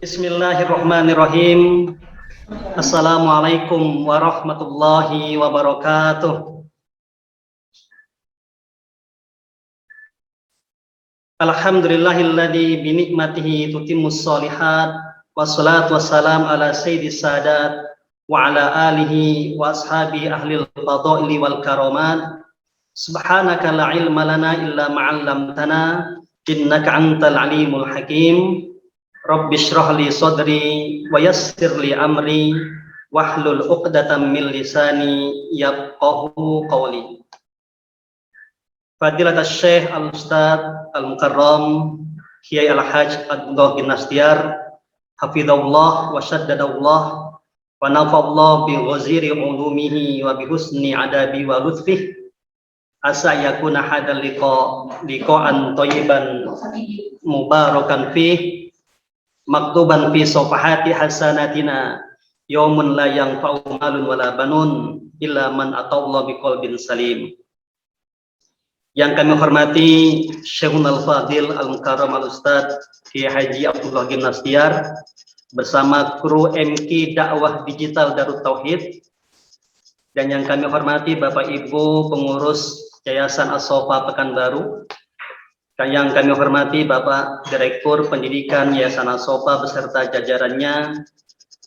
Bismillahirrahmanirrahim. Assalamualaikum warahmatullahi wabarakatuh. Alhamdulillahilladzi bi ni'matihi tutimmus shalihat wassalatu wassalam ala sayyidis sadat wa ala alihi wa ashabi ahlil fadaili wal karamat. Subhanaka la ilma lana illa ma 'allamtana innaka antal alimul hakim. Rabbi shrah li sadri wa yassir li amri wahlul 'uqdatam min lisani yafqahu qawli. Fadilatul Syekh Al-Ustaz Al-Mukarram Kiai Al-Hajj Abdullah bin Nastiar hafizahullah wa shaddadallah wa nafa'allah bi ghaziri ulumihi wa bi husni adabi wa lutfih. Asa yakuna hadal liqa'an thayyiban mubarakan fih maktuban fi safahati hasanatina yaumun la yanfa'u malun wala banun illa man atallaha biqalbin salim. Yang kami hormati Syekhul Al-Fadil Al-Mukarram Al-Ustaz Kiai Haji Abdullah bin Nastiar bersama kru MK Dakwah Digital Darut Tauhid, dan yang kami hormati Bapak Ibu pengurus Yayasan As-Sofa Pekanbaru, dan yang kami hormati Bapak Direktur Pendidikan Yayasan As-Sofa beserta jajarannya,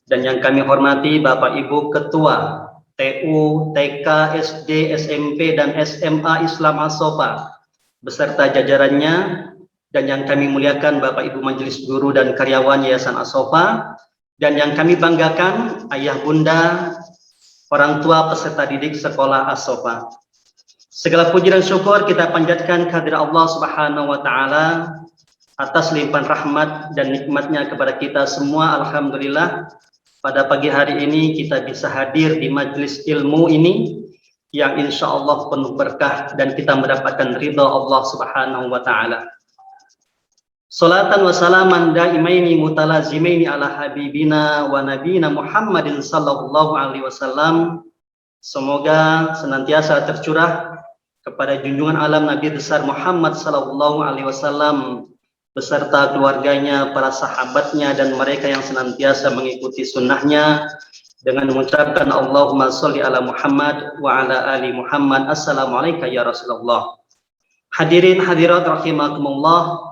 dan yang kami hormati Bapak Ibu Ketua TU, TK, SD, SMP, dan SMA Islam As-Sofa beserta jajarannya, dan yang kami muliakan Bapak Ibu Majelis Guru dan karyawan Yayasan As-Sofa, dan yang kami banggakan ayah bunda, orang tua peserta didik sekolah As-Sofa. Segala puji dan syukur kita panjatkan kehadirat Allah Subhanahu wa taala atas limpahan rahmat dan nikmatnya kepada kita semua. Alhamdulillah, pada pagi hari ini kita bisa hadir di majelis ilmu ini yang insya Allah penuh berkah dan kita mendapatkan ridha Allah Subhanahu wa taala. Salatan wa salaman daimaini mutalazimaini ala habibina wa nabiyina Muhammadin sallallahu alaihi wasallam. Semoga senantiasa tercurah kepada junjungan alam Nabi besar Muhammad sallallahu alaihi wasallam beserta keluarganya, para sahabatnya, dan mereka yang senantiasa mengikuti sunnahnya dengan mengucapkan Allahumma sholli ala Muhammad wa ala ali Muhammad. Assalamualaikum ya Rasulullah. Hadirin hadirat rahimakumullah,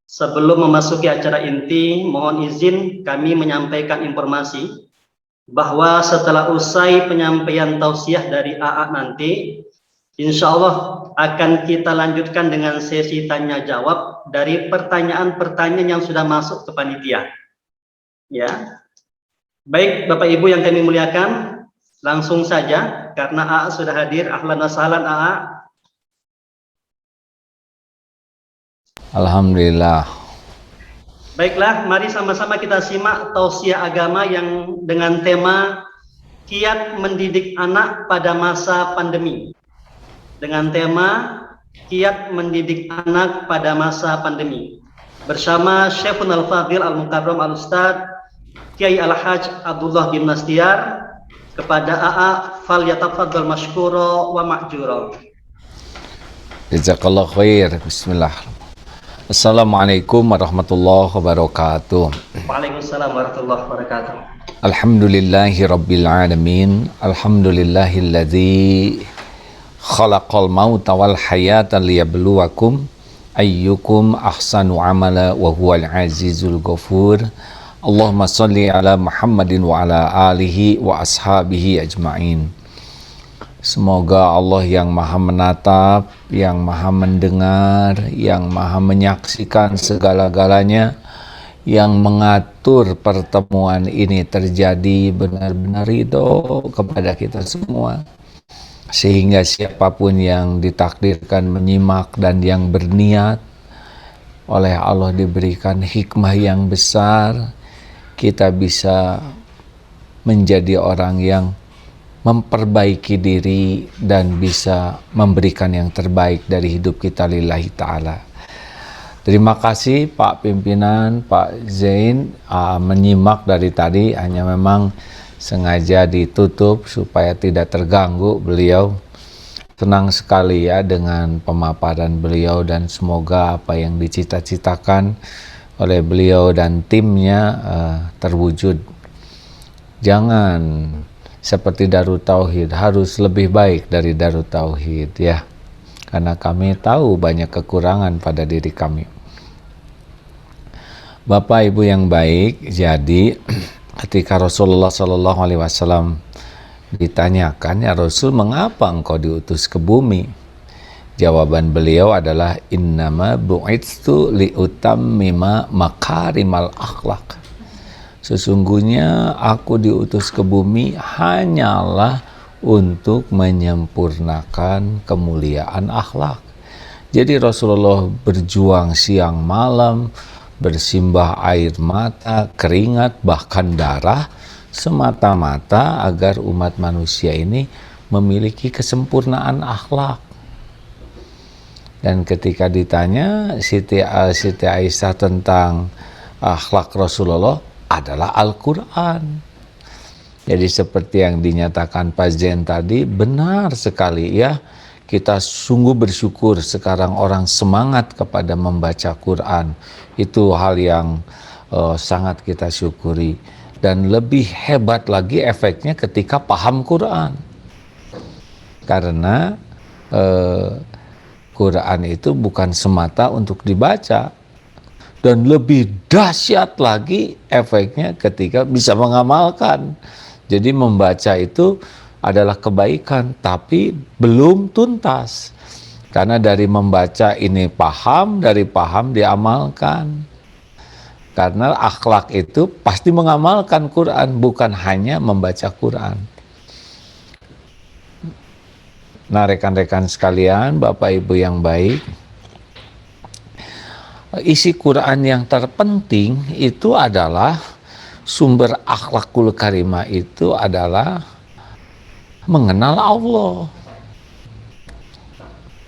sebelum memasuki acara inti, mohon izin kami menyampaikan informasi bahwa setelah usai penyampaian tausiah dari AA nanti, insya Allah akan kita lanjutkan dengan sesi tanya jawab dari pertanyaan-pertanyaan yang sudah masuk ke panitia. Ya, baik Bapak Ibu yang kami muliakan, langsung saja karena AA sudah hadir. Ahlan wa sahlan AA. Alhamdulillah. Baiklah, mari sama-sama kita simak tausiah agama yang dengan tema kiat mendidik anak pada masa pandemi. Dengan tema kiat mendidik anak pada masa pandemi bersama Syekhul Al-Fadil Al-Mukarram Al-Ustaz Kiai Al-Hajj Abdullah bin Nastiar. Kepada AA fal yatafaddal mashkura wa ma'jura. Jazakallah khair. Bismillah. Assalamualaikum warahmatullahi wabarakatuh. Waalaikumsalam warahmatullahi wabarakatuh. Alhamdulillahi rabbil alamin. Alhamdulillahilladzi khalaqal mauta wal hayata liyabluwakum ayyukum ahsanu amala wa huwal azizul ghafur. Allahumma sholli ala Muhammadin wa ala alihi wa ashabihi ajma'in. Semoga Allah yang maha menatap, yang maha mendengar, yang maha menyaksikan segala-galanya, yang mengatur pertemuan ini terjadi benar-benar ridho kepada kita semua, sehingga siapapun yang ditakdirkan menyimak dan yang berniat oleh Allah diberikan hikmah yang besar, kita bisa menjadi orang yang memperbaiki diri dan bisa memberikan yang terbaik dari hidup kita lillahi ta'ala. Terima kasih Pak Pimpinan, Pak Zain, menyimak dari tadi, hanya memang sengaja ditutup supaya tidak terganggu beliau. Senang sekali ya dengan pemaparan beliau, dan semoga apa yang dicita-citakan oleh beliau dan timnya terwujud. Jangan seperti Darut Tauhid, harus lebih baik dari Darut Tauhid ya, karena kami tahu banyak kekurangan pada diri kami. Bapak Ibu yang baik, jadi ketika Rasulullah Shallallahu Alaihi Wasallam ditanyakan, ya Rasul, mengapa engkau diutus ke bumi? Jawaban beliau adalah innama bu'itstu liutammima makarimal akhlak. Sesungguhnya aku diutus ke bumi hanyalah untuk menyempurnakan kemuliaan akhlak. Jadi Rasulullah berjuang siang malam, bersimbah air mata, keringat, bahkan darah, semata-mata agar umat manusia ini memiliki kesempurnaan akhlak. Dan ketika ditanya Siti Aisyah tentang akhlak Rasulullah, adalah Al-Quran. Jadi seperti yang dinyatakan Pak Zen tadi, benar sekali ya, kita sungguh bersyukur sekarang orang semangat kepada membaca Quran. Itu hal yang sangat kita syukuri. Dan lebih hebat lagi efeknya ketika paham Quran. Karena Quran itu bukan semata untuk dibaca, dan lebih dahsyat lagi efeknya ketika bisa mengamalkan. Jadi membaca itu adalah kebaikan, tapi belum tuntas. Karena dari membaca ini paham, dari paham diamalkan. Karena akhlak itu pasti mengamalkan Quran, bukan hanya membaca Quran. Nah, rekan-rekan sekalian, Bapak Ibu yang baik, isi Quran yang terpenting itu adalah sumber akhlakul karimah, itu adalah mengenal Allah.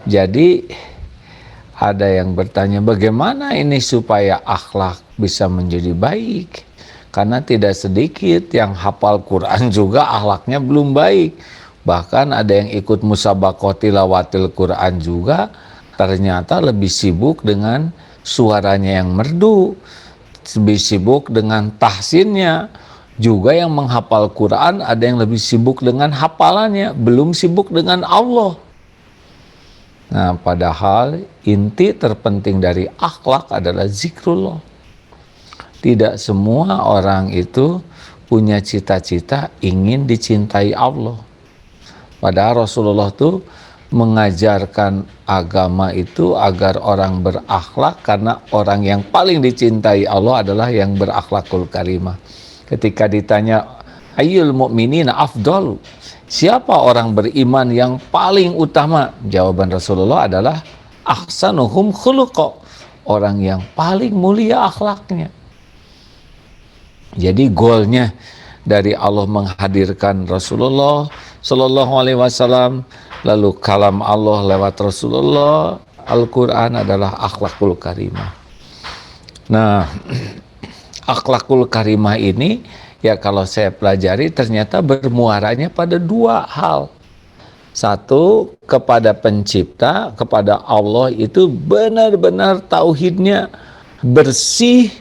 Jadi ada yang bertanya, bagaimana ini supaya akhlak bisa menjadi baik? Karena tidak sedikit yang hafal Quran juga akhlaknya belum baik. Bahkan ada yang ikut musabaqah tilawatil Quran juga ternyata lebih sibuk dengan suaranya yang merdu, lebih sibuk dengan tahsinnya. Juga yang menghafal Quran ada yang lebih sibuk dengan hafalannya, belum sibuk dengan Allah. Nah, padahal inti terpenting dari akhlak adalah zikrullah. Tidak semua orang itu punya cita-cita ingin dicintai Allah. Padahal Rasulullah itu mengajarkan agama itu agar orang berakhlak, karena orang yang paling dicintai Allah adalah yang berakhlakul karimah. Ketika ditanya ayyul mu'minina afdal, siapa orang beriman yang paling utama? Jawaban Rasulullah adalah ahsanuhum khuluqa, orang yang paling mulia akhlaknya. Jadi goalnya dari Allah menghadirkan Rasulullah Sallallahu Alaihi Wasallam, lalu kalam Allah lewat Rasulullah, Al-Quran adalah akhlakul karimah. Nah, akhlakul karimah ini ya kalau saya pelajari ternyata bermuaranya pada dua hal. Satu, kepada pencipta, kepada Allah itu benar-benar tauhidnya bersih,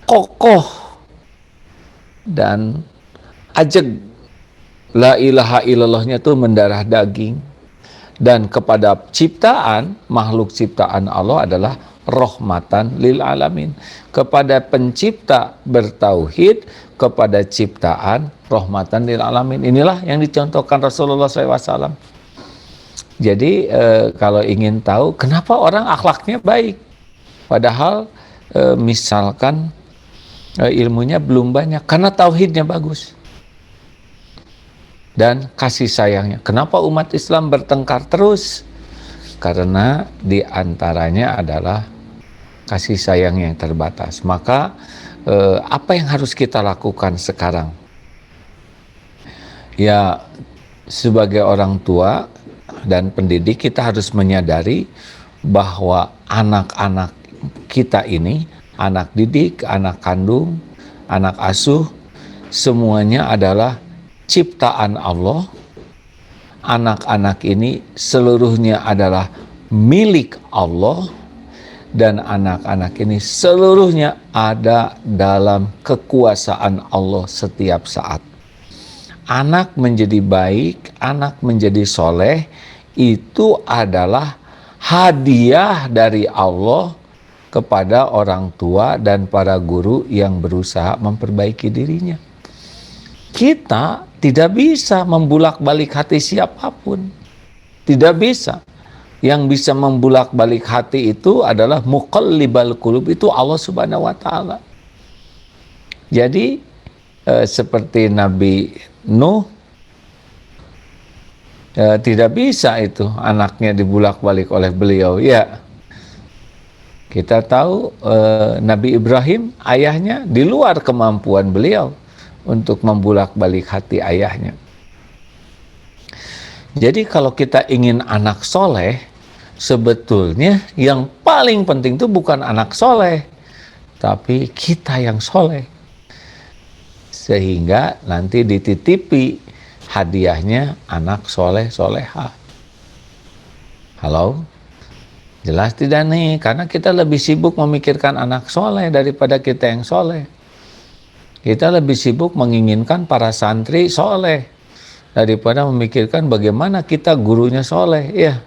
kokoh, dan ajeg. La ilaha illallahnya itu mendarah daging. Dan kepada ciptaan, makhluk ciptaan Allah adalah rahmatan lil alamin. Kepada pencipta bertauhid, kepada ciptaan rahmatan lil alamin. Inilah yang dicontohkan Rasulullah SAW. Jadi kalau ingin tahu kenapa orang akhlaknya baik, padahal misalkan ilmunya belum banyak, karena tauhidnya bagus dan kasih sayangnya. Kenapa umat Islam bertengkar terus? Karena diantaranya adalah kasih sayang yang terbatas. Maka apa yang harus kita lakukan sekarang? Ya, sebagai orang tua dan pendidik, kita harus menyadari bahwa anak-anak kita ini, anak didik, anak kandung, anak asuh, semuanya adalah ciptaan Allah. Anak-anak ini seluruhnya adalah milik Allah, dan anak-anak ini seluruhnya ada dalam kekuasaan Allah setiap saat. Anak menjadi baik, anak menjadi soleh, itu adalah hadiah dari Allah kepada orang tua dan para guru yang berusaha memperbaiki dirinya. Kita tidak bisa membulak-balik hati siapapun. Tidak bisa. Yang bisa membulak-balik hati itu adalah muqallibal qulub, itu Allah Subhanahu wa taala. Jadi seperti Nabi Nuh, tidak bisa itu anaknya dibulak-balik oleh beliau. Ya, kita tahu Nabi Ibrahim, ayahnya di luar kemampuan beliau untuk membulak-balik hati ayahnya. Jadi kalau kita ingin anak soleh, sebetulnya yang paling penting itu bukan anak soleh, tapi kita yang soleh. Sehingga nanti dititipi hadiahnya anak soleh soleha. Halo? Jelas tidak nih? Karena kita lebih sibuk memikirkan anak soleh daripada kita yang soleh. Kita lebih sibuk menginginkan para santri soleh daripada memikirkan bagaimana kita gurunya soleh, ya.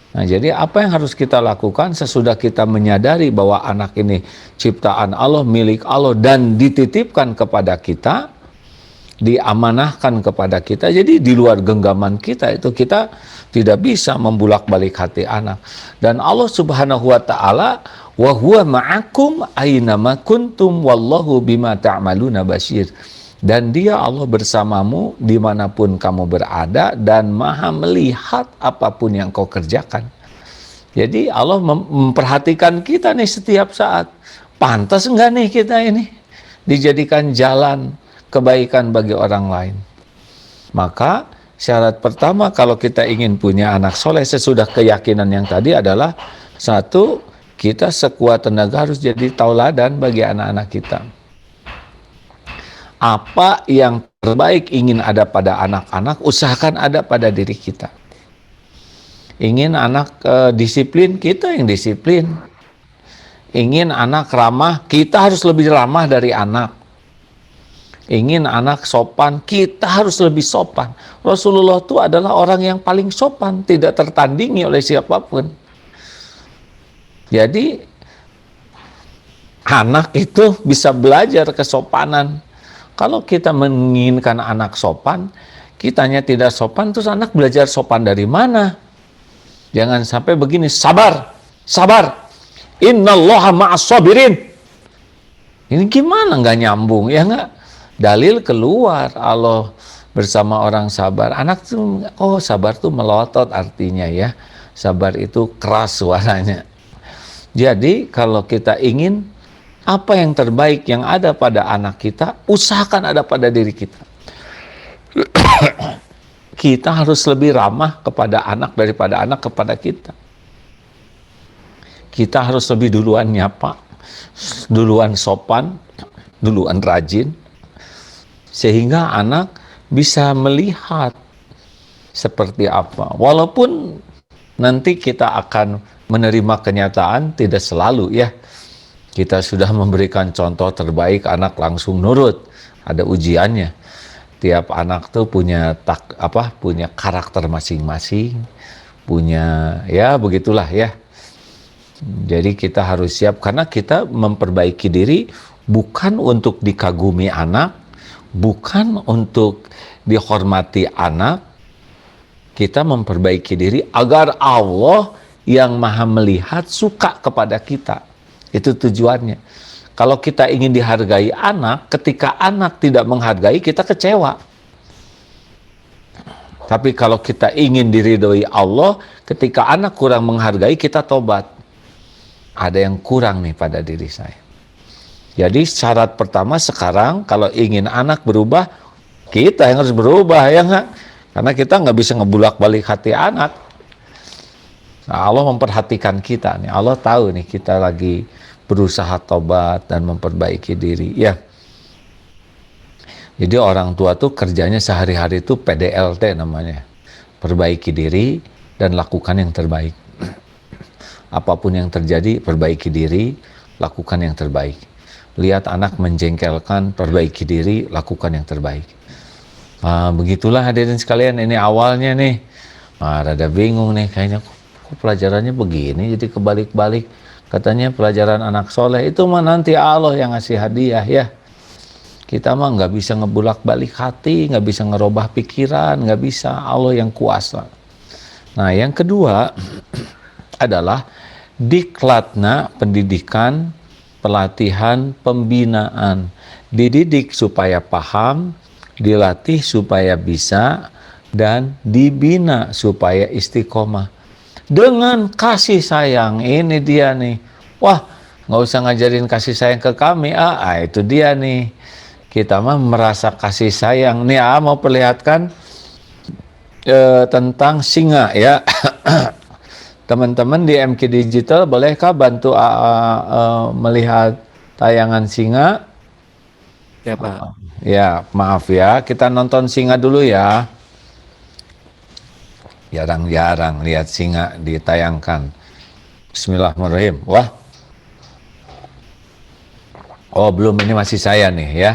Nah, jadi apa yang harus kita lakukan sesudah kita menyadari bahwa anak ini ciptaan Allah, milik Allah, dan dititipkan kepada kita, diamanahkan kepada kita. Jadi di luar genggaman kita itu kita tidak bisa membulak-balik hati anak. Dan Allah Subhanahu wa taala, wa huwa ma'akum aynama kuntum wallahu bima ta'maluna basir. Dan dia Allah bersamamu dimanapun kamu berada dan maha melihat apapun yang kau kerjakan. Jadi Allah memperhatikan kita nih setiap saat. Pantas enggak nih kita ini dijadikan jalan kebaikan bagi orang lain. Maka syarat pertama kalau kita ingin punya anak soleh sesudah keyakinan yang tadi adalah, satu, kita sekuat tenaga harus jadi tauladan bagi anak-anak kita. Apa yang terbaik ingin ada pada anak-anak, usahakan ada pada diri kita. Ingin anak disiplin, kita yang disiplin. Ingin anak ramah, kita harus lebih ramah dari anak. Ingin anak sopan, kita harus lebih sopan. Rasulullah itu adalah orang yang paling sopan, tidak tertandingi oleh siapapun. Jadi anak itu bisa belajar kesopanan. Kalau kita menginginkan anak sopan, kitanya tidak sopan, terus anak belajar sopan dari mana? Jangan sampai begini, sabar, sabar. Innallaha ma'as sabirin. Ini gimana nggak nyambung, ya nggak? Dalil keluar, Allah bersama orang sabar. Anak tuh, oh sabar tuh melotot artinya ya. Sabar itu keras suaranya. Jadi kalau kita ingin apa yang terbaik yang ada pada anak kita, usahakan ada pada diri kita. Kita harus lebih ramah kepada anak daripada anak kepada kita. Kita harus lebih duluan nyapa, duluan sopan, duluan rajin, sehingga anak bisa melihat seperti apa. Walaupun nanti kita akan menerima kenyataan tidak selalu ya. Kita sudah memberikan contoh terbaik, anak langsung nurut. Ada ujiannya. Tiap anak tuh punya punya karakter masing-masing, punya ya begitulah ya. Jadi kita harus siap karena kita memperbaiki diri bukan untuk dikagumi anak, bukan untuk dihormati anak. Kita memperbaiki diri agar Allah yang Maha Melihat suka kepada kita. Itu tujuannya. Kalau kita ingin dihargai anak, ketika anak tidak menghargai, kita kecewa. Tapi kalau kita ingin diridhoi Allah, ketika anak kurang menghargai, kita tobat. Ada yang kurang nih pada diri saya. Jadi syarat pertama sekarang, kalau ingin anak berubah, kita yang harus berubah, ya nggak? Karena kita nggak bisa ngebulak-balik hati anak. Nah, Allah memperhatikan kita nih. Allah tahu nih kita lagi berusaha tobat dan memperbaiki diri. Ya. Jadi orang tua tuh kerjanya sehari-hari itu PDLT namanya. Perbaiki diri dan lakukan yang terbaik. Apapun yang terjadi, perbaiki diri, lakukan yang terbaik. Lihat anak menjengkelkan, perbaiki diri, lakukan yang terbaik. Begitulah hadirin sekalian, ini awalnya nih. Rada bingung nih, kayaknya kok pelajarannya begini, jadi kebalik-balik. Katanya pelajaran anak soleh itu mah nanti Allah yang ngasih hadiah ya. Kita mah nggak bisa ngebulak-balik hati, nggak bisa ngerubah pikiran, nggak bisa, Allah yang kuasa. Nah, yang kedua adalah diklatna pendidikan, pelatihan, pembinaan. Dididik supaya paham, dilatih supaya bisa, dan dibina supaya istiqomah. Dengan kasih sayang, ini dia nih. Wah, nggak usah ngajarin kasih sayang ke kami. Itu dia nih. Kita mah merasa kasih sayang. Nih, mau perlihatkan tentang singa ya. Teman-teman di MK Digital, bolehkah bantu melihat tayangan singa? Ya Pak. Ya, maaf ya, kita nonton singa dulu ya. Jarang-jarang lihat singa ditayangkan. Bismillahirrahmanirrahim. Wah. Oh, belum, ini masih saya nih ya.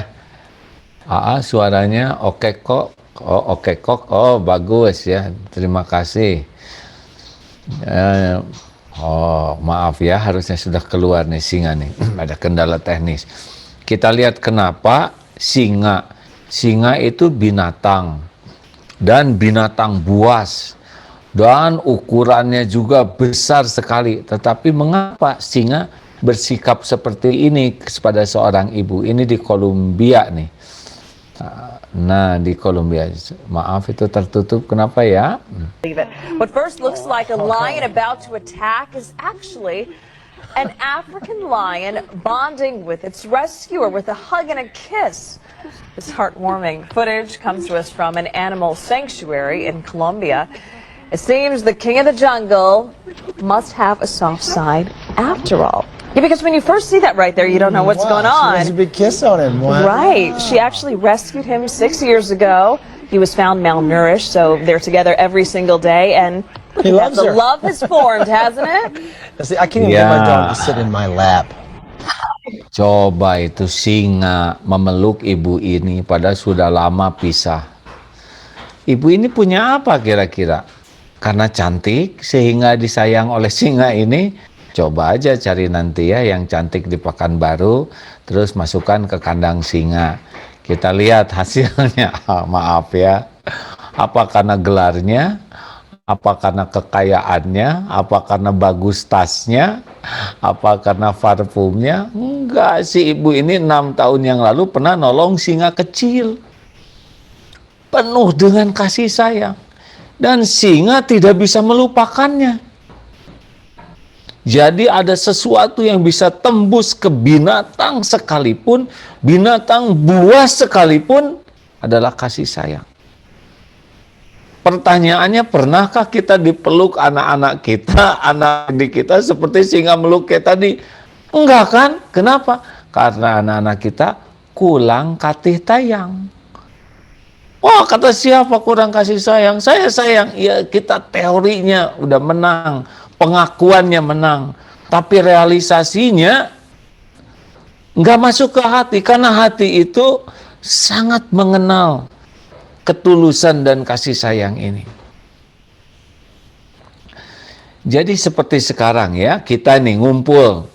Suaranya oke kok. Oh, oke kok. Oh, bagus ya. Terima kasih. Maaf ya, harusnya sudah keluar nih singa nih. Ada kendala teknis. Kita lihat kenapa singa. Singa itu binatang dan binatang buas dan ukurannya juga besar sekali. Tetapi mengapa singa bersikap seperti ini kepada seorang ibu? Ini di Kolombia nih. Nah, di Kolombia, maaf itu tertutup, kenapa ya? What first looks like a lion about to attack is actually an African lion bonding with its rescuer with a hug and a kiss. It's heartwarming. Footage comes to us from an animal sanctuary in Colombia. It seems the king of the jungle must have a soft side after all. Yeah, because when you first see that right there, you don't know what's going on. She has a big kiss on him. Wow. Right. She actually rescued him 6 years ago. He was found malnourished, so they're together every single day, and He loves the her. love has formed, hasn't it? See, I can't even get my dog to sit in my lap. Coba itu singa memeluk ibu ini padahal sudah lama pisah. Ibu ini punya apa kira-kira? Karena cantik sehingga disayang oleh singa ini. Coba aja cari nanti ya yang cantik di Pekanbaru, terus masukkan ke kandang singa. Kita lihat hasilnya. Maaf ya. Apa karena gelarnya? Apa karena kekayaannya? Apa karena bagus tasnya? Apa karena parfumnya? Enggak, si ibu ini 6 tahun yang lalu pernah nolong singa kecil. Penuh dengan kasih sayang. Dan singa tidak bisa melupakannya. Jadi ada sesuatu yang bisa tembus ke binatang sekalipun, binatang buas sekalipun adalah kasih sayang. Pertanyaannya, pernahkah kita dipeluk anak-anak kita, anak didik kita seperti singa meluk kayak tadi? Enggak kan? Kenapa? Karena anak-anak kita kurang kasih sayang. Wah, kata siapa kurang kasih sayang? Saya sayang. Ya, kita teorinya udah menang. Pengakuannya menang, tapi realisasinya nggak masuk ke hati, karena hati itu sangat mengenal ketulusan dan kasih sayang ini. Jadi seperti sekarang ya, kita nih ngumpul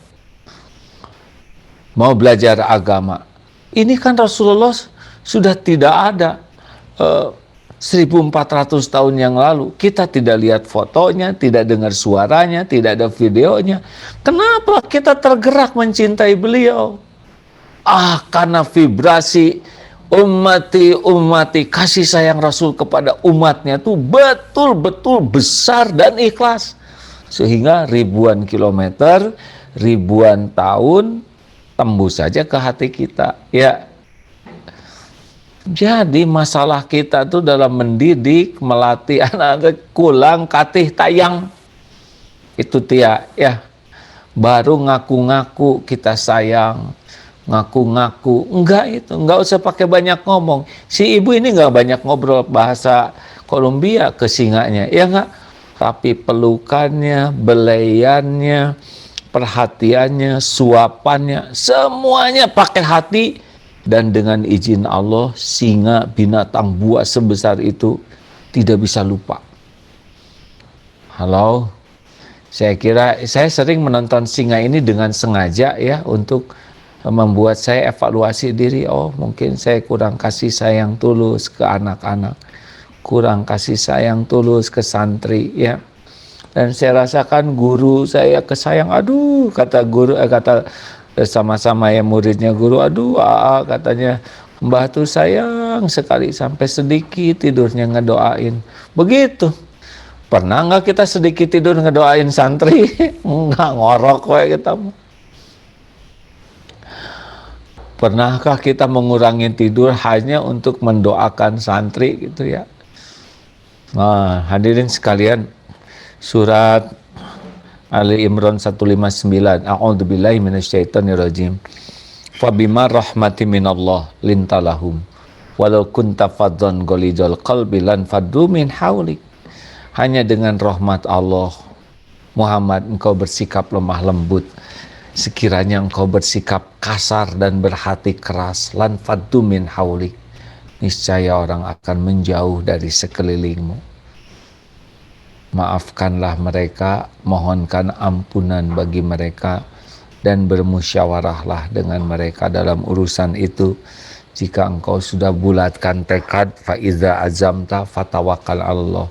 mau belajar agama. Ini kan Rasulullah sudah tidak ada 1400 tahun yang lalu. Kita tidak lihat fotonya, tidak dengar suaranya, tidak ada videonya. Kenapa kita tergerak mencintai beliau? Karena vibrasi ummati, kasih sayang Rasul kepada umatnya itu betul-betul besar dan ikhlas. Sehingga ribuan kilometer, ribuan tahun tembus saja ke hati kita. Ya. Jadi masalah kita tuh dalam mendidik, melatih anak-anak kurang kasih sayang. Itu dia ya. Baru ngaku-ngaku kita sayang, ngaku-ngaku. Enggak usah pakai banyak ngomong. Si ibu ini enggak banyak ngobrol bahasa Kolombia ke singanya. Ya enggak? tapi pelukannya, belayannya, perhatiannya, suapannya, semuanya pakai hati. Dan dengan izin Allah, singa, binatang buas sebesar itu tidak bisa lupa. Halo, saya kira saya sering menonton singa ini dengan sengaja ya, untuk membuat saya evaluasi diri. Oh, mungkin saya kurang kasih sayang tulus ke anak-anak, kurang kasih sayang tulus ke santri ya. Dan saya rasakan guru saya kesayang, aduh, kata guru, kata sama-sama ya muridnya guru, aduh, katanya Mbah tuh sayang sekali sampai sedikit tidurnya ngedoain. Begitu. Pernah nggak kita sedikit tidur ngedoain santri? Enggak, ngorok kayak kita. Pernahkah kita mengurangi tidur hanya untuk mendoakan santri gitu ya? Nah, hadirin sekalian, surat Ali Imran 159, A'udzubillahi minasyaitonirrajim. Fabima rahmati minallah lintalahum walau kunta faddan ghalidul qalbi lan faddu min haulik. Hanya dengan rahmat Allah, Muhammad, engkau bersikap lemah lembut. Sekiranya engkau bersikap kasar dan berhati keras, lan faddu min haulik, niscaya orang akan menjauh dari sekelilingmu. Maafkanlah mereka, mohonkan ampunan bagi mereka, dan bermusyawarahlah dengan mereka dalam urusan itu. Jika engkau sudah bulatkan tekad, faiza azamta fatawakkal Allah,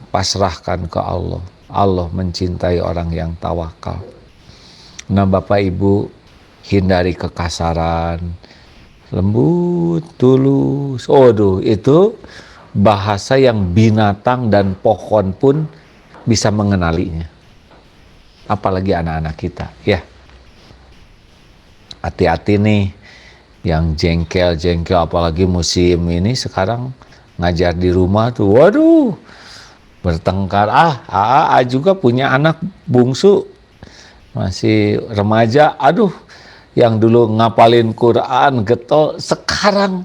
pasrahkan ke Allah. Allah mencintai orang yang tawakal. Nah, Bapak Ibu, hindari kekasaran, lembut, tulus. Aduh, itu bahasa yang binatang dan pohon pun bisa mengenalinya, apalagi anak-anak kita ya. Hati-hati nih yang jengkel-jengkel, apalagi musim ini sekarang ngajar di rumah tuh, waduh, bertengkar. A juga punya anak bungsu masih remaja, aduh, yang dulu ngapalin Quran getol, sekarang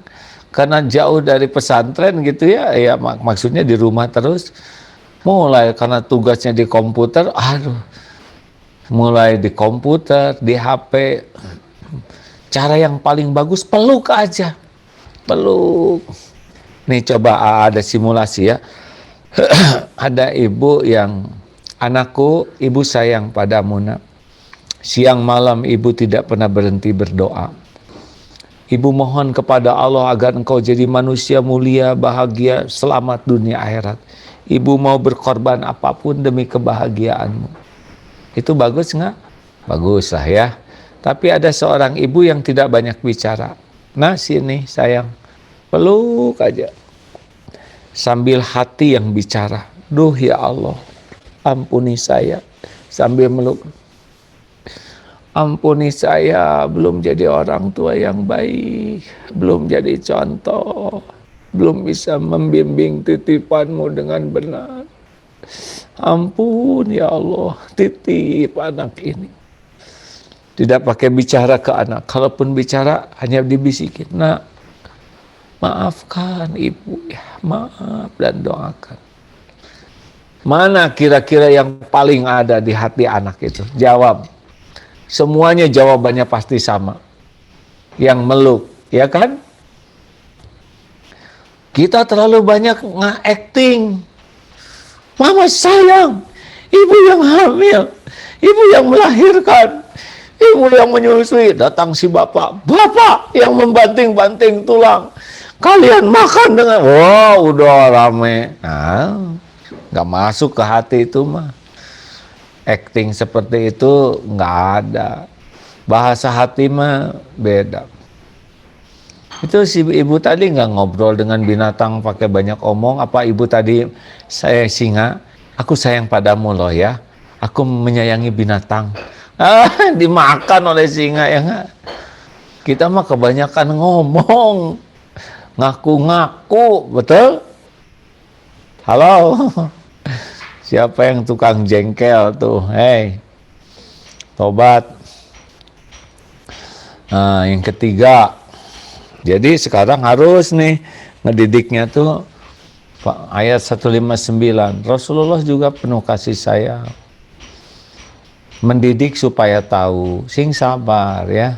karena jauh dari pesantren gitu ya, ya maksudnya di rumah terus, mulai karena tugasnya di komputer, aduh, mulai di komputer, di HP. Cara yang paling bagus peluk aja, peluk. Nih coba ada simulasi ya. Ada ibu yang, anakku, ibu sayang padamu nak. Siang malam ibu tidak pernah berhenti berdoa. Ibu mohon kepada Allah agar engkau jadi manusia mulia, bahagia, selamat dunia akhirat. Ibu mau berkorban apapun demi kebahagiaanmu. Itu bagus nggak? Bagus lah ya. Tapi ada seorang ibu yang tidak banyak bicara. Nah, sini sayang, peluk aja. Sambil hati yang bicara. Duh ya Allah, ampuni saya. Sambil meluk. Ampuni saya, belum jadi orang tua yang baik, belum jadi contoh, belum bisa membimbing titipanmu dengan benar. Ampun ya Allah, titip anak ini. Tidak pakai bicara ke anak, kalaupun bicara hanya dibisikin, nak, maafkan ibu ya, maaf, dan doakan. Mana kira-kira yang paling ada di hati anak itu? Jawab. Semuanya jawabannya pasti sama. Yang meluk, ya kan? Kita terlalu banyak nge-acting. Mama sayang, ibu yang hamil, ibu yang melahirkan, ibu yang menyusui. Datang si bapak, bapak yang membanting-banting tulang. Kalian makan dengan, wow, udah rame. Nah, nggak masuk ke hati itu mah. Acting seperti itu nggak ada. Bahasa hati mah beda. Itu si ibu tadi nggak ngobrol dengan binatang pakai banyak omong. Apa ibu tadi, saya singa, aku sayang padamu loh ya. Aku menyayangi binatang. Dimakan oleh singa ya nggak? Kita mah kebanyakan ngomong, ngaku-ngaku, betul? Halo? Siapa yang tukang jengkel tuh? Hei, tobat. Nah, yang ketiga, jadi sekarang harus nih ngedidiknya tuh Ayat 159, Rasulullah juga penuh kasih sayang. Mendidik supaya tahu, sing sabar ya.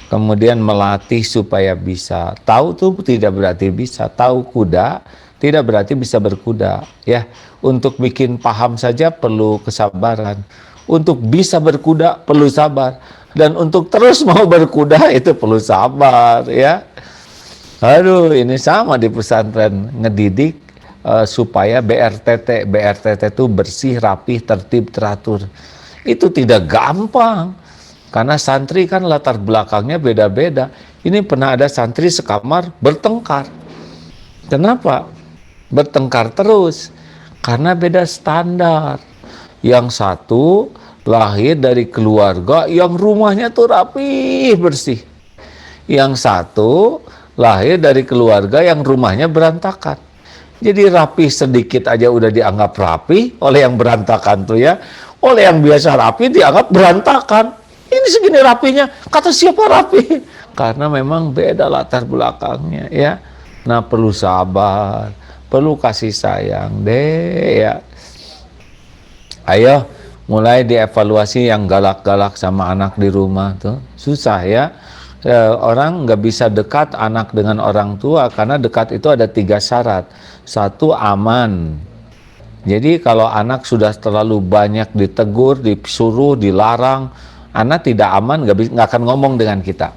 Kemudian melatih supaya bisa. Tahu tuh tidak berarti bisa. Tahu kuda tidak berarti bisa berkuda ya. Untuk bikin paham saja perlu kesabaran. Untuk bisa berkuda perlu sabar. Dan untuk terus mau berkuda itu perlu sabar ya. Aduh, ini sama di pesantren, ngedidik supaya BRTT itu bersih, rapih, tertib, teratur. Itu tidak gampang. Karena santri kan latar belakangnya beda-beda. Ini pernah ada santri sekamar bertengkar. Kenapa? Bertengkar terus. Karena beda standar. Yang satu lahir dari keluarga yang rumahnya tuh rapih, bersih. Yang satu lahir dari keluarga yang rumahnya berantakan. Jadi rapi sedikit aja udah dianggap rapi oleh yang berantakan tuh ya. Oleh yang biasa rapi dianggap berantakan. Ini segini rapinya, kata siapa rapi? Karena memang beda latar belakangnya ya. Nah perlu sabar, perlu kasih sayang deh ya. Ayo mulai dievaluasi yang galak-galak sama anak di rumah tuh. Susah ya. Orang nggak bisa dekat anak dengan orang tua karena dekat itu ada 3 syarat. 1, aman. Jadi kalau anak sudah terlalu banyak ditegur, disuruh, dilarang, anak tidak aman, nggak akan ngomong dengan kita.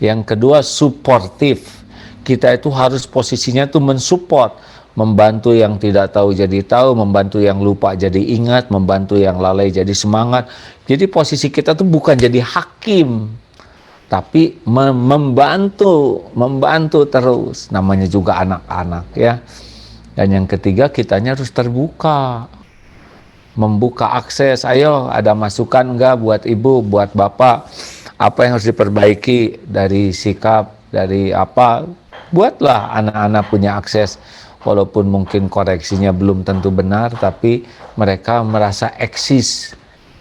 Yang kedua, suportif. Kita itu harus posisinya tuh mensupport, membantu yang tidak tahu jadi tahu, membantu yang lupa jadi ingat, membantu yang lalai jadi semangat. Jadi posisi kita tuh bukan jadi hakim, tapi membantu terus. Namanya juga anak-anak ya. Dan yang ketiga, kitanya harus terbuka. Membuka akses, ayo ada masukan enggak buat ibu, buat bapak, apa yang harus diperbaiki dari sikap, dari apa, buatlah anak-anak punya akses, walaupun mungkin koreksinya belum tentu benar, tapi mereka merasa eksis,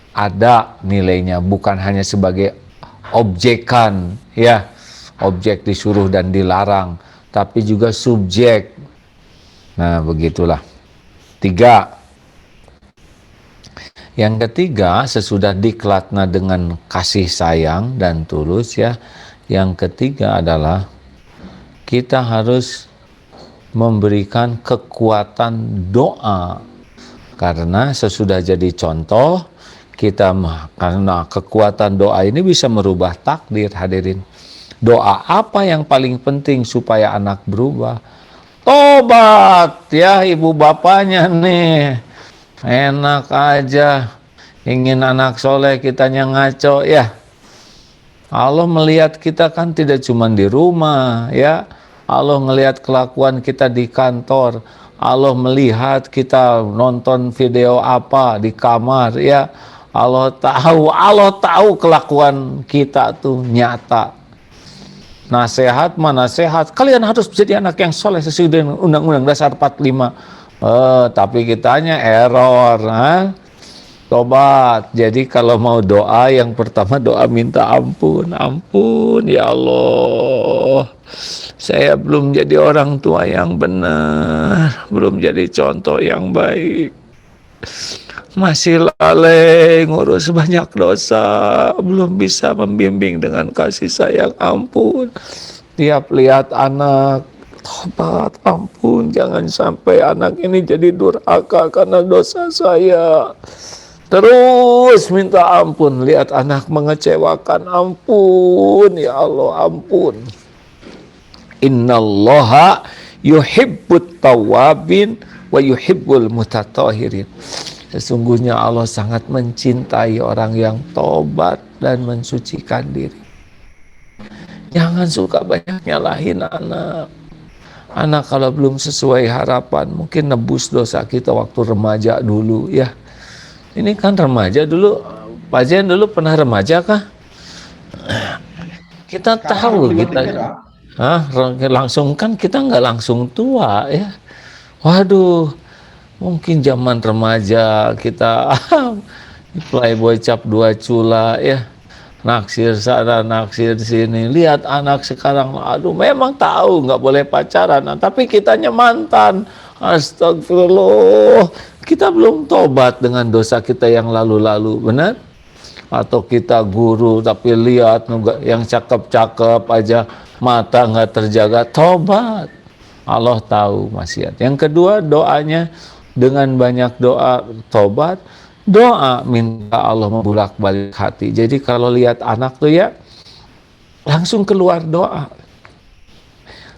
ada nilainya, bukan hanya sebagai objekan, ya, objek disuruh dan dilarang, tapi juga subjek. Nah begitulah. 3. Yang ketiga, sesudah diklatna dengan kasih sayang dan tulus ya. Yang ketiga adalah kita harus memberikan kekuatan doa. Karena sesudah jadi contoh, karena kekuatan doa ini bisa merubah takdir, hadirin. Doa apa yang paling penting supaya anak berubah? Tobat ya ibu bapaknya nih. Enak aja ingin anak soleh, kitanya ngaco ya. Allah melihat kita kan tidak cuma di rumah ya. Allah melihat kelakuan kita di kantor. Allah melihat kita nonton video apa di kamar ya. Allah tahu kelakuan kita tuh nyata. Nasihat mana sehat, kalian harus menjadi anak yang soleh sesuai dengan Undang-Undang Dasar 45. Tapi kitanya error, tobat. Jadi kalau mau doa, yang pertama doa minta ampun. Ampun ya Allah, saya belum jadi orang tua yang benar, belum jadi contoh yang baik, masih lalai ngurus banyak dosa, belum bisa membimbing dengan kasih sayang. Ampun. Tiap lihat anak, tobat, ampun, jangan sampai anak ini jadi durhaka karena dosa saya. Terus minta ampun, lihat anak mengecewakan, ampun ya Allah, ampun. Innallaha yuhibbut tawabin wa yuhibbul mutatahirin. Sesungguhnya Allah sangat mencintai orang yang tobat dan mensucikan diri. Jangan suka banyak nyalahin anak. Anak kalau belum sesuai harapan, mungkin nebus dosa kita waktu remaja dulu ya. Ini kan remaja dulu, Pak Jen dulu pernah remaja kah? Kita tahu kita, langsung kan kita nggak langsung tua ya. Waduh, mungkin zaman remaja kita playboy cap 2 cula ya. Naksir sana, naksir sini. Lihat anak sekarang, aduh memang tahu nggak boleh pacaran, tapi kitanya mantan. Astagfirullah, kita belum tobat dengan dosa kita yang lalu-lalu, benar? Atau kita guru tapi lihat yang cakep-cakep aja, mata nggak terjaga, tobat. Allah tahu maksiat. Yang kedua, doanya dengan banyak doa tobat, doa minta Allah membulak-balik hati. Jadi kalau lihat anak tuh ya, langsung keluar doa.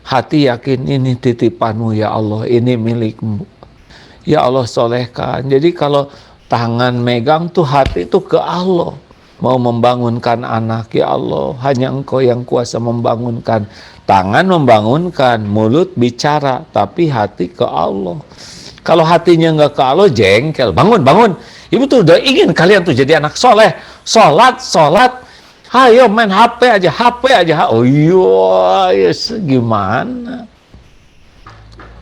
Hati yakin ini titipanmu ya Allah, ini milikmu. Ya Allah solehkan. Jadi kalau tangan megang tuh hati tuh ke Allah. Mau membangunkan anak, ya Allah, hanya Engkau yang kuasa membangunkan. Tangan membangunkan, mulut bicara, tapi hati ke Allah. Kalau hatinya nggak ke Allah, jengkel. Bangun, bangun. Ibu tuh udah ingin kalian tuh jadi anak soleh. Sholat, sholat. Ayo main HP aja. Oh iya, yes, gimana?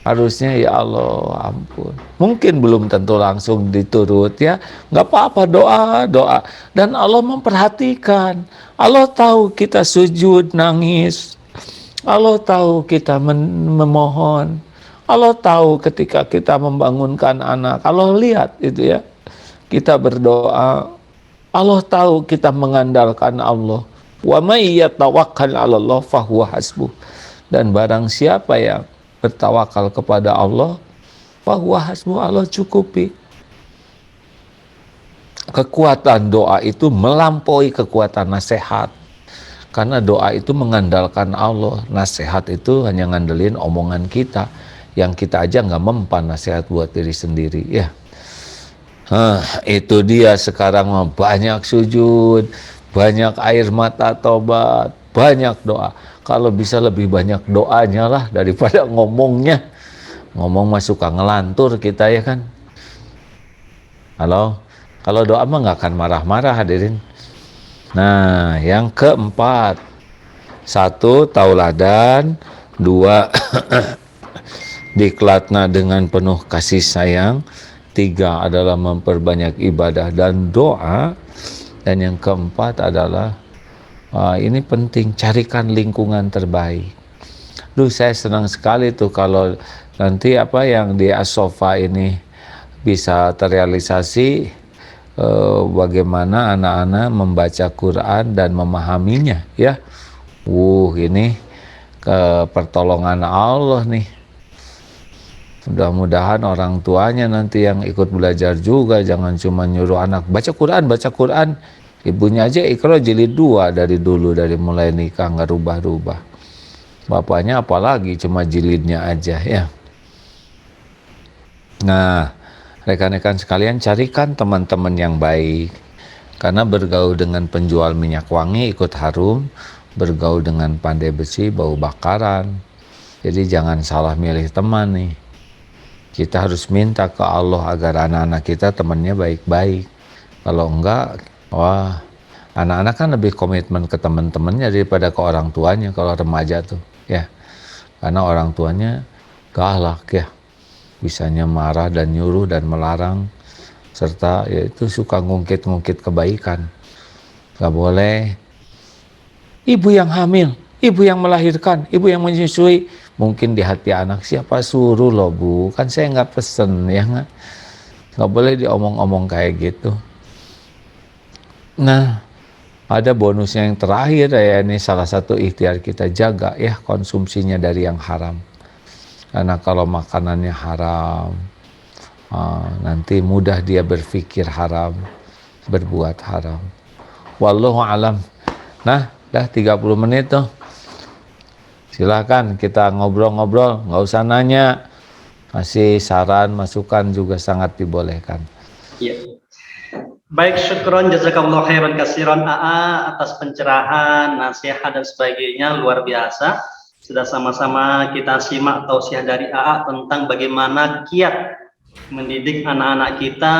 Harusnya ya Allah ampun. Mungkin belum tentu langsung diturut ya. Nggak apa-apa, doa. Dan Allah memperhatikan. Allah tahu kita sujud, nangis. Allah tahu kita memohon. Allah tahu ketika kita membangunkan anak. Allah lihat itu ya. Kita berdoa. Allah tahu kita mengandalkan Allah. Wa may yatawakkal 'ala Allah fahuwa hasbuh. Dan barang siapa yang bertawakal kepada Allah, fahuwa hasbuh, Allah cukupi. Kekuatan doa itu melampaui kekuatan nasihat. Karena doa itu mengandalkan Allah. Nasihat itu hanya ngandelin omongan kita. Yang kita aja nggak mempan nasihat buat diri sendiri ya. Itu dia sekarang banyak sujud, banyak air mata tobat, banyak doa. Kalau bisa lebih banyak doanya lah daripada ngomongnya. Ngomong mah suka ngelantur kita ya kan. Halo, kalau doa mah nggak akan marah-marah hadirin. Nah, yang keempat, 1. Tauladan, 2. Diklatna dengan penuh kasih sayang, 3 adalah memperbanyak ibadah dan doa, dan yang keempat adalah ini penting, carikan lingkungan terbaik. Saya senang sekali tuh kalau nanti apa yang di As-Sofa ini bisa terrealisasi, bagaimana anak-anak membaca Quran dan memahaminya ya. Ini pertolongan Allah nih. Mudah-mudahan orang tuanya nanti yang ikut belajar juga, jangan cuma nyuruh anak baca Quran. Ibunya aja Iqra jilid 2 dari dulu, dari mulai nikah nggak rubah-rubah. Bapaknya apalagi cuma jilidnya aja ya. Nah, rekan-rekan sekalian, carikan teman-teman yang baik. Karena bergaul dengan penjual minyak wangi ikut harum, bergaul dengan pandai besi bau bakaran. Jadi jangan salah milih teman nih. Kita harus minta ke Allah agar anak-anak kita temannya baik-baik. Kalau enggak, wah, anak-anak kan lebih komitmen ke teman-temannya daripada ke orang tuanya kalau remaja tuh, ya. Karena orang tuanya galak ya, bisanya marah dan nyuruh dan melarang, serta yaitu suka ngungkit-ngungkit kebaikan. Gak boleh. Ibu yang hamil, ibu yang melahirkan, ibu yang menyusui. Mungkin di hati anak, siapa suruh loh bu, kan saya nggak pesen ya nggak boleh diomong-omong kayak gitu. Nah, ada bonusnya yang terakhir ya, ini salah satu ikhtiar kita, jaga ya konsumsinya dari yang haram. Karena kalau makanannya haram, nanti mudah dia berpikir haram, berbuat haram. Wallahu alam. Nah, dah 30 menit tuh. Silakan kita ngobrol-ngobrol, nggak usah nanya. Masih saran, masukan juga sangat dibolehkan. Ya. Baik, syukron jazakallahu khairan katsiran AA atas pencerahan, nasihat dan sebagainya, luar biasa. Sudah sama-sama kita simak tausiah dari AA tentang bagaimana kiat mendidik anak-anak kita,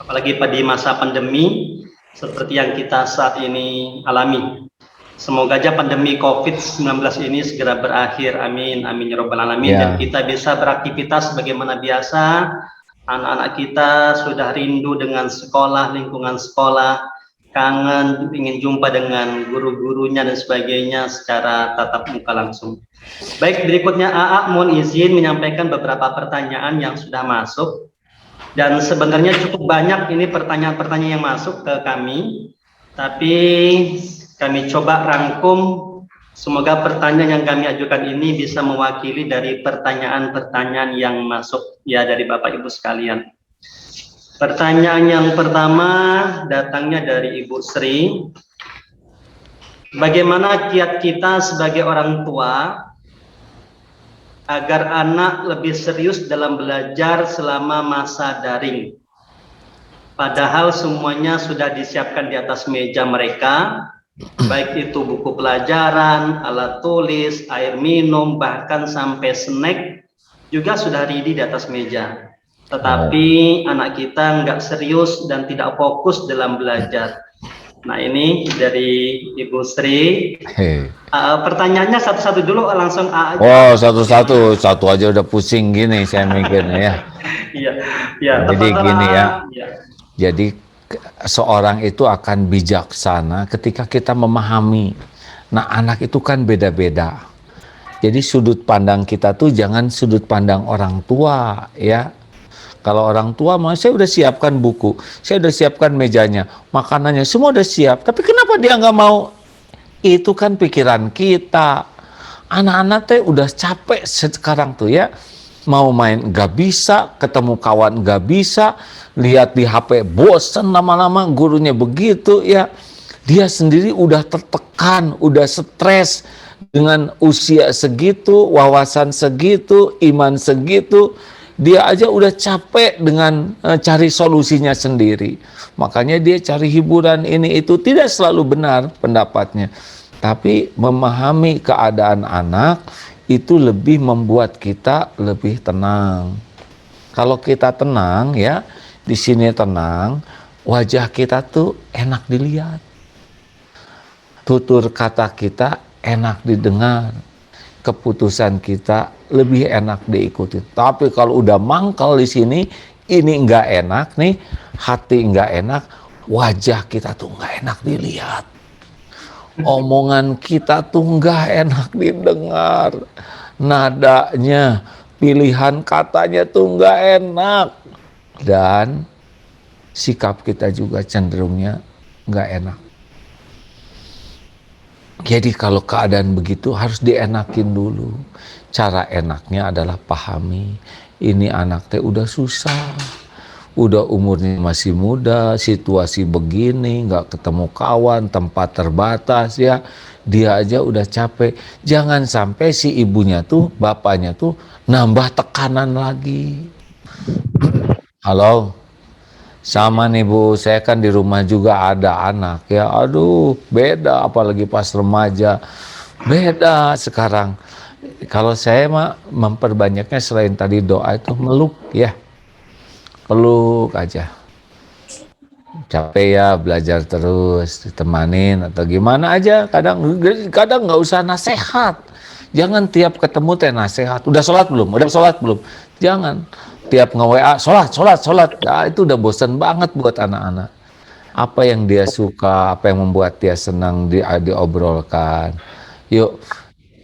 apalagi pada masa pandemi seperti yang kita saat ini alami. Semoga aja pandemi COVID-19 ini segera berakhir, amin, amin ya rabbal alamin, dan kita bisa beraktivitas sebagaimana biasa. Anak-anak kita sudah rindu dengan sekolah, lingkungan sekolah, kangen, ingin jumpa dengan guru-gurunya dan sebagainya secara tatap muka langsung. Baik, berikutnya AA mohon izin menyampaikan beberapa pertanyaan yang sudah masuk. Dan sebenarnya cukup banyak ini pertanyaan-pertanyaan yang masuk ke kami. Tapi kami coba rangkum, semoga pertanyaan yang kami ajukan ini bisa mewakili dari pertanyaan-pertanyaan yang masuk ya dari Bapak Ibu sekalian. Pertanyaan yang pertama datangnya dari Ibu Sri. Bagaimana kiat kita sebagai orang tua agar anak lebih serius dalam belajar selama masa daring? Padahal semuanya sudah disiapkan di atas meja mereka, baik itu buku pelajaran, alat tulis, air minum, bahkan sampai snack juga sudah ready di atas meja. Tetapi anak kita nggak serius dan tidak fokus dalam belajar. Nah ini dari Ibu Sri. Pertanyaannya satu-satu dulu langsung A aja. Oh, satu-satu, satu aja udah pusing gini saya mikirnya ya. Iya, ya. Jadi gini ya. Ya. Jadi seorang itu akan bijaksana ketika kita memahami. Nah, anak itu kan beda-beda. Jadi sudut pandang kita tuh jangan sudut pandang orang tua ya. Kalau orang tua mah saya udah siapkan buku, saya udah siapkan mejanya, makanannya semua udah siap. Tapi kenapa dia nggak mau? Itu kan pikiran kita. Anak-anak teh udah capek sekarang tuh ya. Mau main nggak bisa, ketemu kawan nggak bisa, lihat di HP bosen lama-lama, gurunya begitu ya. Dia sendiri udah tertekan, udah stres dengan usia segitu, wawasan segitu, iman segitu. Dia aja udah capek dengan cari solusinya sendiri. Makanya dia cari hiburan ini itu, tidak selalu benar pendapatnya. Tapi memahami keadaan anak itu lebih membuat kita lebih tenang. Kalau kita tenang ya, di sini tenang, wajah kita tuh enak dilihat. Tutur kata kita enak didengar. Keputusan kita lebih enak diikuti. Tapi kalau udah mangkal di sini, ini nggak enak nih, hati nggak enak, wajah kita tuh nggak enak dilihat. Omongan kita tuh nggak enak didengar. Nadanya, pilihan katanya tuh nggak enak. Dan sikap kita juga cenderungnya nggak enak. Jadi kalau keadaan begitu harus dienakin dulu. Cara enaknya adalah pahami. Ini anak teh udah susah. Udah umurnya masih muda, situasi begini, nggak ketemu kawan, tempat terbatas ya. Dia aja udah capek. Jangan sampai si ibunya tuh, bapaknya tuh nambah tekanan lagi. Halo? Sama nih Bu, saya kan di rumah juga ada anak ya. Aduh, beda apalagi pas remaja. Beda sekarang. Kalau saya mah memperbanyaknya selain tadi doa itu meluk ya. Peluk aja. Capek ya belajar terus, ditemanin atau gimana aja. Kadang nggak usah nasihat. Jangan tiap ketemu teh nasihat. Udah sholat belum? Udah sholat belum? Jangan. Tiap nge-WA, sholat. Nah, itu udah bosan banget buat anak-anak. Apa yang dia suka, apa yang membuat dia senang diobrolkan. Yuk,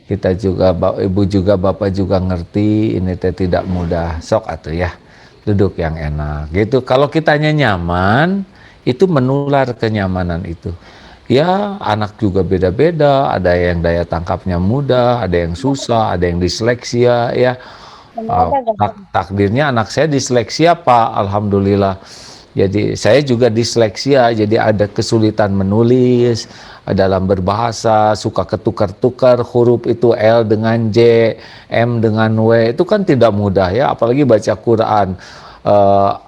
kita juga, ibu juga, bapak juga ngerti, ini teh tidak mudah. Sok atuh ya, duduk yang enak. Gitu. Kalau kitanya nyaman, itu menular kenyamanan itu. Ya, anak juga beda-beda. Ada yang daya tangkapnya mudah, ada yang susah, ada yang disleksia ya. Takdirnya anak saya disleksia Pak, alhamdulillah. Jadi saya juga disleksia, jadi ada kesulitan menulis, dalam berbahasa, suka ketukar-tukar huruf itu L dengan J, M dengan W, itu kan tidak mudah ya, apalagi baca Quran.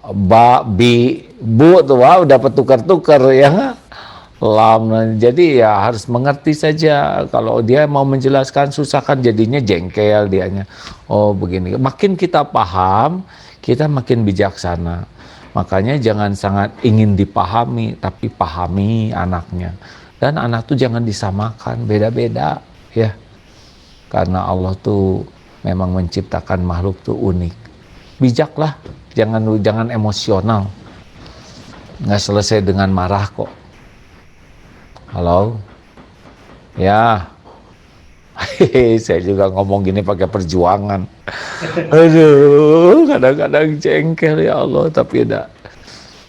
Ba, bi, bu tuh wow, dapat tukar-tukar ya. Lam, jadi ya harus mengerti saja. Kalau dia mau menjelaskan susah kan jadinya jengkel dianya. Oh begini, makin kita paham, kita makin bijaksana. Makanya jangan sangat ingin dipahami, tapi pahami anaknya. Dan anak tuh jangan disamakan, beda-beda ya. Karena Allah tuh memang menciptakan makhluk tuh unik. Bijaklah, jangan emosional. Nggak selesai dengan marah kok. Halo? Ya. Saya juga ngomong gini pakai perjuangan. Aduh, kadang-kadang jengkel ya Allah, tapi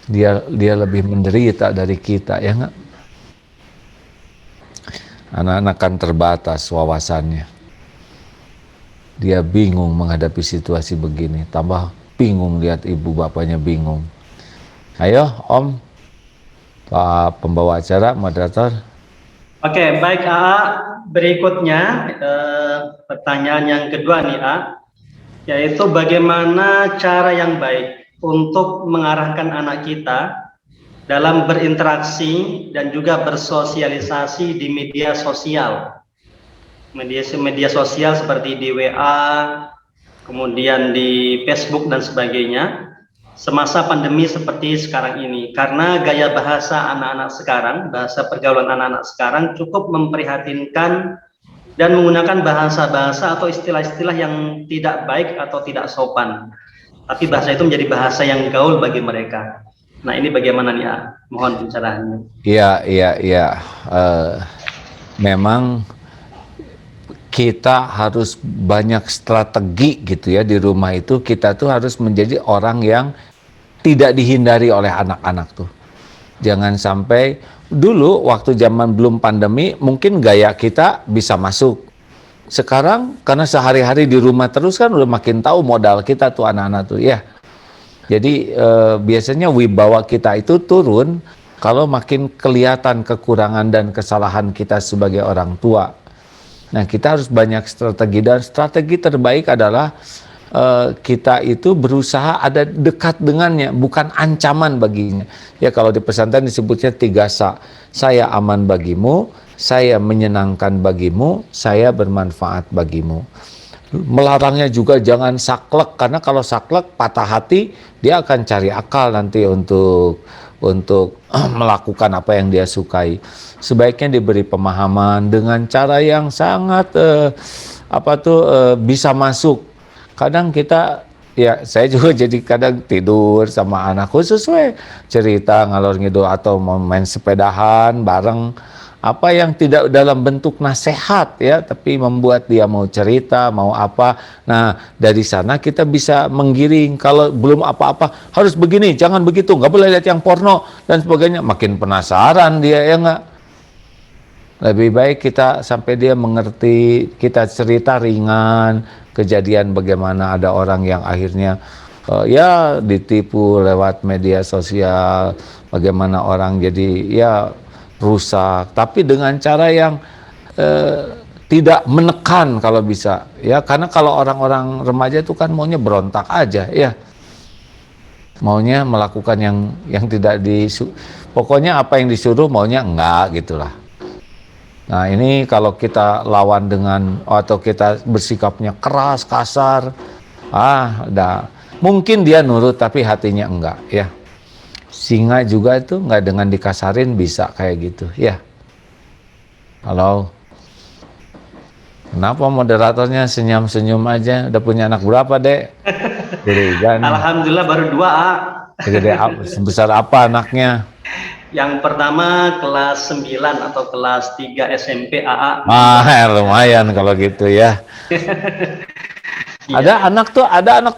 dia lebih menderita dari kita, ya nggak? Anak-anak kan terbatas wawasannya. Dia bingung menghadapi situasi begini, tambah bingung lihat ibu bapaknya bingung. Ayo, Om, Pak pembawa acara, moderator. Oke, baik AA. Berikutnya pertanyaan yang kedua nih A, yaitu bagaimana cara yang baik untuk mengarahkan anak kita dalam berinteraksi dan juga bersosialisasi di media sosial. Media sosial seperti di WA, kemudian di Facebook dan sebagainya, semasa pandemi seperti sekarang ini. Karena gaya bahasa anak-anak sekarang, bahasa pergaulan anak-anak sekarang cukup memprihatinkan dan menggunakan bahasa-bahasa atau istilah-istilah yang tidak baik atau tidak sopan. Tapi bahasa itu menjadi bahasa yang gaul bagi mereka. Nah, ini bagaimana nih ya? Mohon pencerahannya. Iya. Memang kita harus banyak strategi gitu ya di rumah itu. Kita tuh harus menjadi orang yang tidak dihindari oleh anak-anak tuh. Jangan sampai dulu waktu zaman belum pandemi mungkin gaya kita bisa masuk. Sekarang karena sehari-hari di rumah terus kan udah makin tahu modal kita tuh anak-anak tuh ya. Jadi biasanya wibawa kita itu turun kalau makin kelihatan kekurangan dan kesalahan kita sebagai orang tua. Nah, kita harus banyak strategi, dan strategi terbaik adalah kita itu berusaha ada dekat dengannya, bukan ancaman baginya. Ya, kalau di pesantren disebutnya 3 sa. Saya aman bagimu, saya menyenangkan bagimu, saya bermanfaat bagimu. Melarangnya juga jangan saklek, karena kalau saklek patah hati, dia akan cari akal nanti untuk melakukan apa yang dia sukai. Sebaiknya diberi pemahaman dengan cara yang sangat bisa masuk. Kadang kita, ya saya juga jadi kadang tidur sama anak khusus cerita ngalor ngidul atau mau main sepedahan bareng, apa yang tidak dalam bentuk nasihat ya, tapi membuat dia mau cerita, mau apa. Nah, dari sana kita bisa menggiring. Kalau belum apa-apa, harus begini, jangan begitu, nggak boleh lihat yang porno dan sebagainya. Makin penasaran dia, ya nggak? Lebih baik kita sampai dia mengerti, kita cerita ringan, kejadian bagaimana ada orang yang akhirnya ya ditipu lewat media sosial, bagaimana orang jadi ya rusak, tapi dengan cara yang tidak menekan kalau bisa ya, karena kalau orang-orang remaja itu kan maunya berontak aja ya, maunya melakukan yang tidak pokoknya apa yang disuruh maunya enggak gitulah. Nah, ini kalau kita lawan dengan atau kita bersikapnya keras, kasar, mungkin dia nurut tapi hatinya enggak ya. Singa juga itu nggak dengan dikasarin bisa kayak gitu ya. Halo, kenapa moderatornya senyum-senyum aja? Udah punya anak berapa, Dek? Alhamdulillah baru 2 A. Gede, sebesar apa anaknya? Yang pertama kelas 9 atau kelas 3 SMP AA. Lumayan kalau gitu ya. Ada anak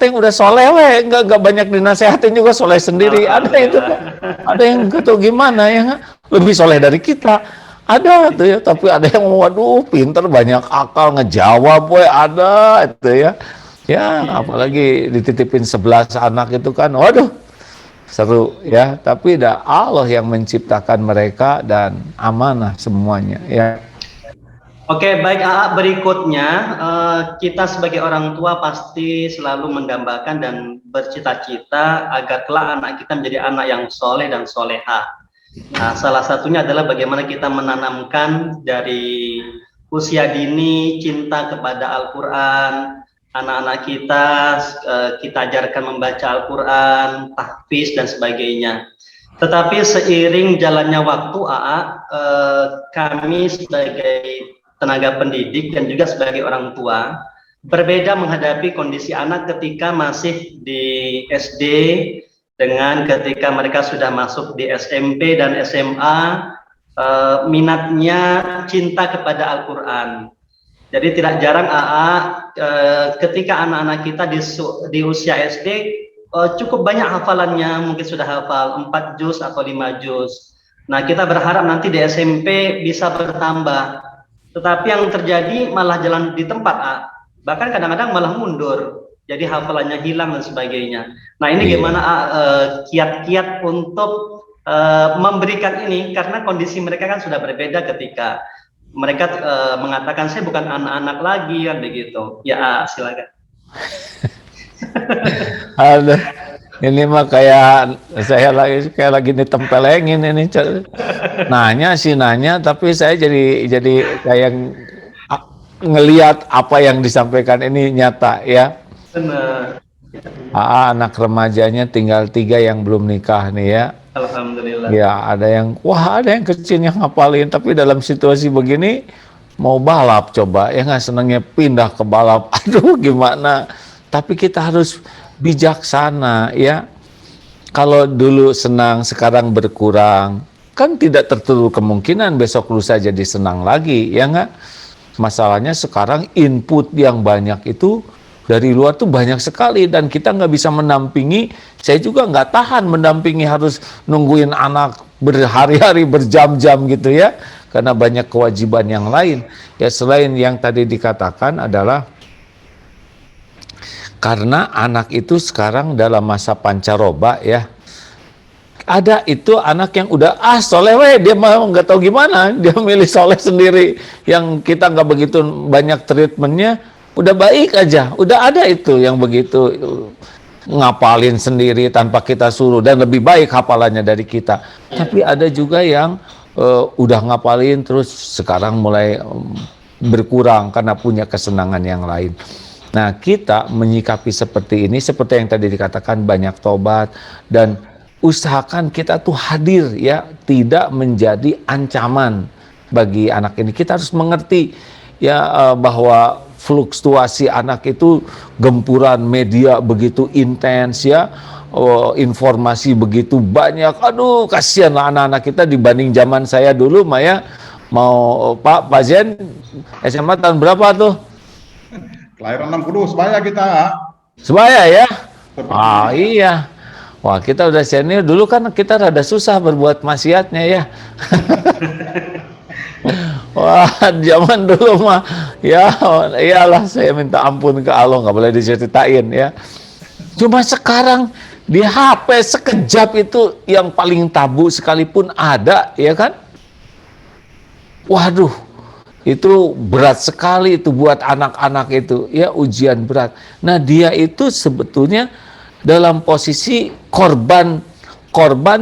yang udah soleh nggak banyak dinasehatin juga soleh sendiri. Ada yang nggak tahu gimana ya, lebih soleh dari kita. Ada tuh ya, tapi ada yang waduh pinter, banyak akal, ngejawab ada itu ya. Ya, apalagi dititipin 11 anak itu kan, waduh seru ya. Tapi Allah yang menciptakan mereka dan amanah semuanya ya. Oke, baik AA, berikutnya kita sebagai orang tua pasti selalu mendambakan dan bercita-cita agar kelak anak kita menjadi anak yang soleh dan soleha. Nah, salah satunya adalah bagaimana kita menanamkan dari usia dini cinta kepada Al-Quran. Anak-anak kita ajarkan membaca Al-Quran, tahfiz dan sebagainya. Tetapi seiring jalannya waktu AA, kami sebagai tenaga pendidik dan juga sebagai orang tua berbeda menghadapi kondisi anak ketika masih di SD dengan ketika mereka sudah masuk di SMP dan SMA, minatnya cinta kepada Al-Quran. Jadi tidak jarang ketika anak-anak kita di usia SD cukup banyak hafalannya, mungkin sudah hafal 4 juz atau 5 juz. Nah, kita berharap nanti di SMP bisa bertambah. Tetapi yang terjadi malah jalan di tempat, bahkan kadang-kadang malah mundur. Jadi hafalannya hilang dan sebagainya. Nah, ini gimana kiat-kiat untuk memberikan ini, karena kondisi mereka kan sudah berbeda ketika mereka mengatakan saya bukan anak-anak lagi, kan begitu. Ya, silakan. Aduh, ini mah kayak saya lagi ditempelengin ini. Nanya, tapi saya jadi kayak ngelihat apa yang disampaikan ini nyata ya. Benar. Anak remajanya tinggal 3 yang belum nikah nih ya. Alhamdulillah. Ya, ada yang kecil yang ngapalin, tapi dalam situasi begini mau balap coba, ya nggak, senangnya pindah ke balap. Aduh, gimana? Tapi kita harus bijaksana ya. Kalau dulu senang, sekarang berkurang, kan tidak tertutup kemungkinan besok lusa jadi senang lagi, ya nggak? Masalahnya sekarang input yang banyak itu dari luar tuh banyak sekali, dan kita nggak bisa mendampingi. Saya juga nggak tahan mendampingi, harus nungguin anak berhari-hari, berjam-jam gitu ya, karena banyak kewajiban yang lain. Ya, selain yang tadi dikatakan adalah karena anak itu sekarang dalam masa pancaroba ya. Ada itu anak yang udah soleh weh, dia mau nggak tahu gimana, dia milih soleh sendiri, yang kita nggak begitu banyak treatmentnya. Udah baik aja, udah ada itu yang begitu ngapalin sendiri tanpa kita suruh, dan lebih baik hafalannya dari kita. Tapi ada juga yang udah ngapalin terus sekarang mulai berkurang karena punya kesenangan yang lain. Nah, kita menyikapi seperti ini, seperti yang tadi dikatakan, banyak tobat dan usahakan kita tuh hadir ya, tidak menjadi ancaman bagi anak ini. Kita harus mengerti ya bahwa fluktuasi anak itu, gempuran media begitu intens ya, informasi begitu banyak. Aduh, kasihan lah anak-anak kita dibanding zaman saya dulu, Maya. Mau Pak Zen SMA tahun berapa tuh? Kelahiran 60, sebaya kita. Sebaya ya? Iya. Wah, kita udah senior. Dulu kan kita rada susah berbuat maksiatnya ya. Wah, zaman dulu mah ya iyalah, saya minta ampun ke Allah, nggak boleh diceritain ya. Cuma sekarang di HP sekejap itu yang paling tabu sekalipun ada, ya kan? Waduh, itu berat sekali itu buat anak-anak itu ya, ujian berat. Nah, dia itu sebetulnya dalam posisi korban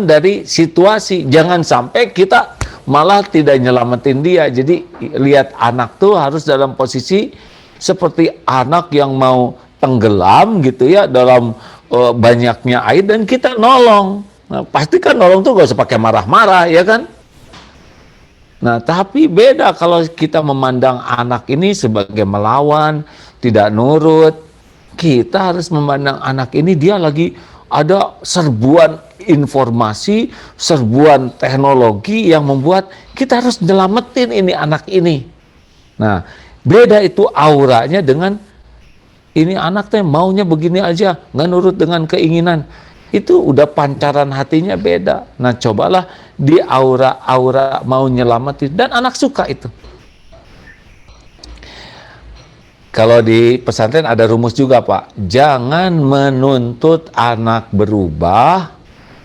dari situasi. Jangan sampai kita malah tidak nyelamatin dia. Jadi lihat anak tuh harus dalam posisi seperti anak yang mau tenggelam gitu ya, dalam banyaknya air, dan kita nolong. Nah, pasti kan nolong tuh gak usah pakai marah-marah ya kan. Nah, tapi beda kalau kita memandang anak ini sebagai melawan, tidak nurut. Kita harus memandang anak ini, dia lagi ada serbuan informasi, serbuan teknologi yang membuat kita harus nyelamatin ini anak ini. Nah, beda itu auranya dengan ini anak teh maunya begini aja, nggak nurut dengan keinginan. Itu udah pancaran hatinya beda. Nah, cobalah di aura-aura mau nyelamatin, dan anak suka itu. Kalau di pesantren ada rumus juga, Pak. Jangan menuntut anak berubah,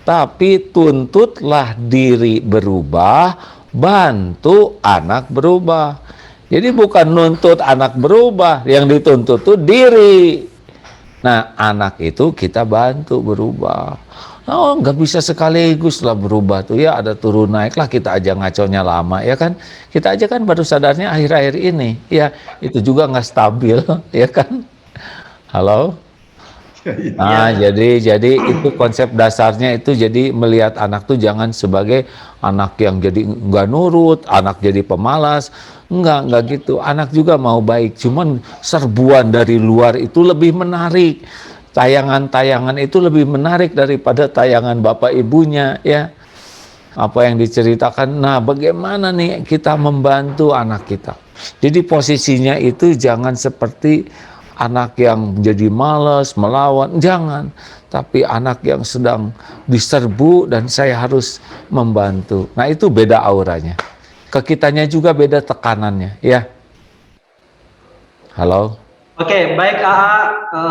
tapi tuntutlah diri berubah, bantu anak berubah. Jadi bukan nuntut anak berubah, yang dituntut tuh diri. Nah, anak itu kita bantu berubah. Oh, nggak bisa sekaligus lah berubah tuh ya, ada turun naik lah, kita aja ngaconya lama ya kan. Kita aja kan baru sadarnya akhir-akhir ini ya, itu juga nggak stabil ya kan. Halo. Nah, jadi itu konsep dasarnya itu, jadi melihat anak tuh jangan sebagai anak yang jadi nggak nurut, anak jadi pemalas. Enggak gitu. Anak juga mau baik, cuman serbuan dari luar itu lebih menarik. Tayangan-tayangan itu lebih menarik daripada tayangan bapak ibunya ya. apa yang diceritakan. Nah, bagaimana nih kita membantu anak kita? Jadi posisinya itu jangan seperti anak yang jadi malas, melawan, jangan. Tapi anak yang sedang diserbu dan saya harus membantu. Nah, itu beda auranya. Ke kitanya juga beda tekanannya, ya. Halo? Oke, baik AA,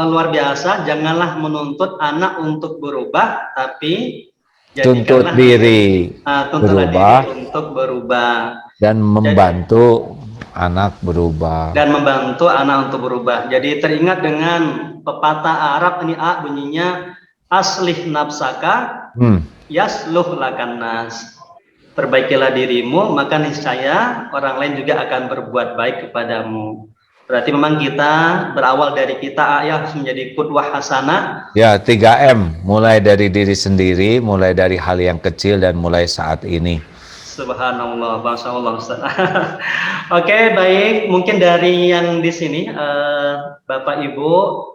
luar biasa. Janganlah menuntut anak untuk berubah, tapi Tuntut jadikanlah diri tuntutlah berubah diri untuk berubah dan membantu anak berubah. dan membantu anak untuk berubah. Jadi teringat dengan pepatah Arab ini A bunyinya aslih nafsaka yasluh lakan nas. Perbaikilah dirimu, maka niscaya orang lain juga akan berbuat baik kepadamu. Berarti memang kita berawal dari kita ya harus menjadi qudwah hasanah. Ya, 3M, mulai dari diri sendiri, mulai dari hal yang kecil dan mulai saat ini. Subhanallah, Masya Allah Ustaz. Oke, baik. Mungkin dari yang di sini, Bapak Ibu,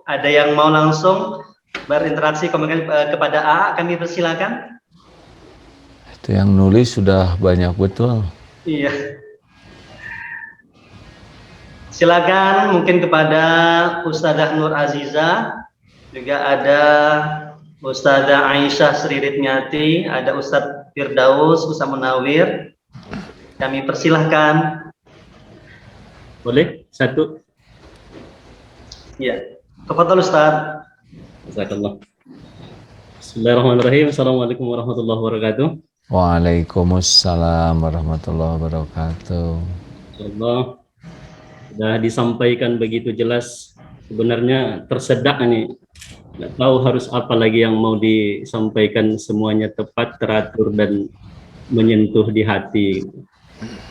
ada yang mau langsung berinteraksi kepada AA, kami persilakan. Itu yang nulis sudah banyak betul. Iya. Silakan mungkin kepada Ustazah Nur Aziza, juga ada Ustazah Aisyah Sri Ridnyati, ada Ustadz Firdaus, Ustadz Munawir. Kami persilahkan. Boleh? Satu. Ya, tafadhol Ustaz. Jazakallah. Bismillahirrahmanirrahim. Assalamualaikum warahmatullahi wabarakatuh. Waalaikumsalam warahmatullahi wabarakatuh. Insyaallah sudah disampaikan begitu jelas. Sebenarnya tersedak nih. Nggak tahu harus apa lagi yang mau disampaikan, semuanya tepat, teratur dan menyentuh di hati.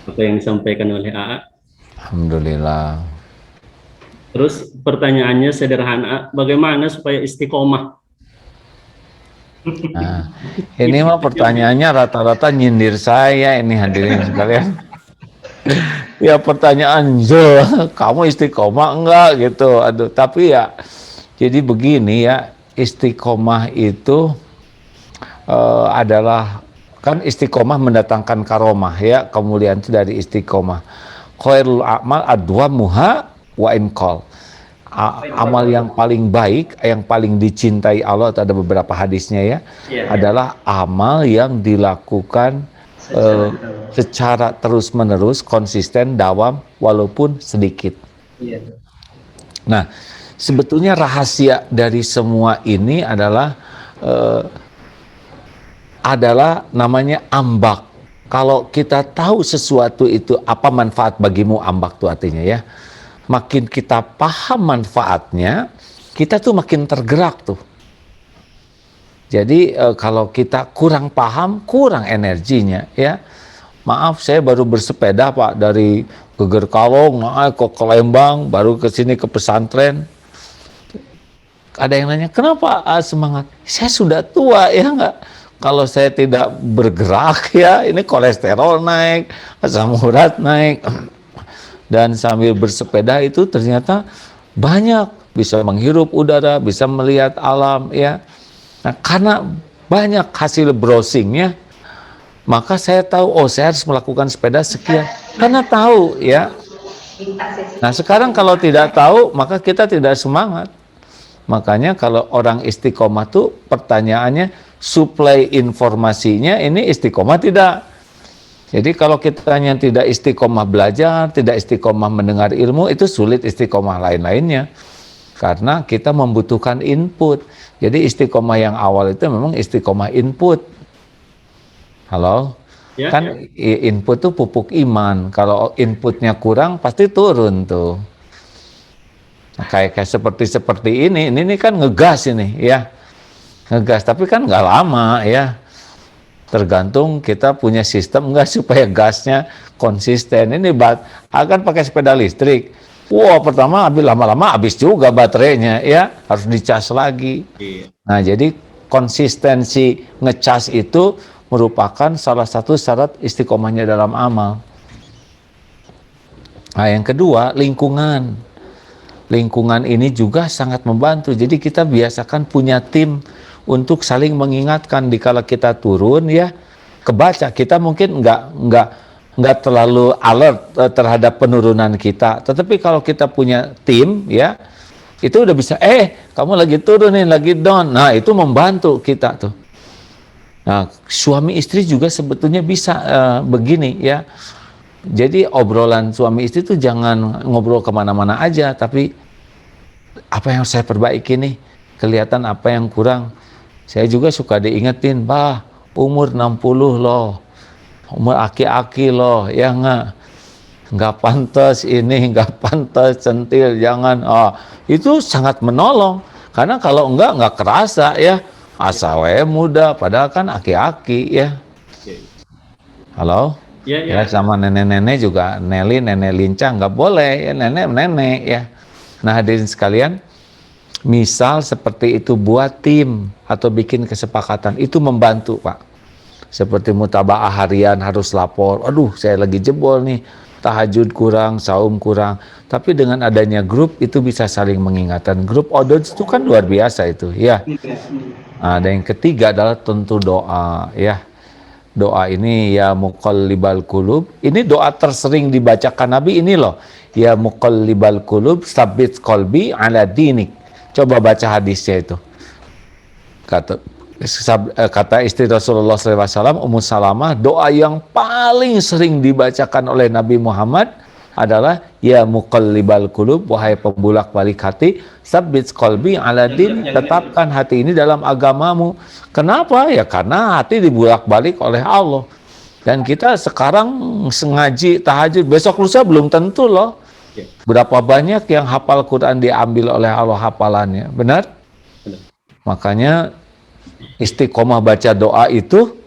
Apa yang disampaikan oleh AA. Alhamdulillah. Terus pertanyaannya sederhana, bagaimana supaya istiqomah? Nah, ini mah pertanyaannya rata-rata nyindir saya ini hadirin sekalian. Ya pertanyaan, kamu istiqomah enggak gitu. Aduh, tapi ya jadi begini ya, istiqomah itu adalah kan istiqomah mendatangkan karomah ya, kemuliaan itu dari istiqomah. Khairul a'mal adwamuha wa inqal. Amal yang paling baik, yang paling dicintai Allah, ada beberapa hadisnya ya, adalah amal yang dilakukan secara terus-menerus, konsisten, dawam, walaupun sedikit. Nah, sebetulnya rahasia dari semua ini adalah namanya ambak. Kalau kita tahu sesuatu itu apa manfaat bagimu, ambak itu artinya ya. Makin kita paham manfaatnya, kita tuh makin tergerak tuh. Jadi kalau kita kurang paham, kurang energinya ya. Maaf, saya baru bersepeda Pak dari Geger Kalong naik ke Lembang, baru ke sini ke pesantren. Ada yang nanya, kenapa semangat? Saya sudah tua ya enggak? Kalau saya tidak bergerak ya, ini kolesterol naik, asam urat naik. Dan sambil bersepeda itu ternyata banyak, bisa menghirup udara, bisa melihat alam ya. Nah, karena banyak hasil browsingnya, maka saya tahu, oh saya harus melakukan sepeda sekian. Karena tahu ya. Nah sekarang kalau tidak tahu, maka kita tidak semangat. Makanya kalau orang istiqomah tuh pertanyaannya, suplai informasinya ini istiqomah tidak? Jadi kalau kita yang tidak istiqomah belajar, tidak istiqomah mendengar ilmu, itu sulit istiqomah lain-lainnya. Karena kita membutuhkan input. Jadi istiqomah yang awal itu memang istiqomah input. Halo? Ya, kan ya. Input itu pupuk iman. Kalau inputnya kurang, pasti turun tuh. Nah, kayak seperti ini kan ngegas ini ya. Ngegas, tapi kan nggak lama ya. Tergantung kita punya sistem enggak supaya gasnya konsisten. Ini akan pakai sepeda listrik. Wah, pertama lama-lama habis juga baterainya ya, harus dicas lagi. Nah, jadi konsistensi ngecas itu merupakan salah satu syarat istiqomahnya dalam amal. Nah, yang kedua, lingkungan. Lingkungan ini juga sangat membantu. Jadi kita biasakan punya tim untuk saling mengingatkan dikala kita turun ya. kebaca. Kita mungkin nggak terlalu alert terhadap penurunan kita. Tetapi kalau kita punya tim, ya, itu udah bisa. Kamu lagi turun nih, lagi down. Nah, itu membantu kita tuh. Nah, suami istri juga sebetulnya bisa begini, ya. Jadi obrolan suami istri tuh jangan ngobrol kemana-mana aja, tapi apa yang saya perbaiki nih, kelihatan apa yang kurang. Saya juga suka diingetin, bah, umur 60 loh, umur aki-aki loh, ya nggak pantas ini, nggak pantas centil, jangan. Itu sangat menolong, karena kalau nggak kerasa, ya, asawe muda, padahal kan aki-aki, ya. Halo? Ya, sama nenek-nenek juga, nenek lincah, nggak boleh, ya, nenek, ya. Nah, hadirin sekalian, misal seperti itu buat tim atau bikin kesepakatan, itu membantu, Pak. Seperti mutabaah harian harus lapor, aduh saya lagi jebol nih, tahajud kurang, saum kurang. Tapi dengan adanya grup itu bisa saling mengingatkan. Grup audience itu kan luar biasa itu, ya. Nah, dan yang ketiga adalah tentu doa, ya. Doa ini, ya muqallibal qulub, ini doa tersering dibacakan Nabi ini loh. Ya muqallibal qulub, tsabbit qalbi ala dinik. Coba baca hadisnya itu. Kata istri Rasulullah SAW, Ummu Salamah, doa yang paling sering dibacakan oleh Nabi Muhammad adalah ya muqallibal qulub, wahai pembulak-balik hati, tsabbit qalbi ala din, tetapkan hati ini dalam agamamu. Kenapa? Ya karena hati dibulak-balik oleh Allah. Dan kita sekarang sengaji tahajud, besok lusa belum tentu loh. Berapa banyak yang hafal Quran diambil oleh Allah hafalannya, benar? Makanya istiqomah baca doa itu,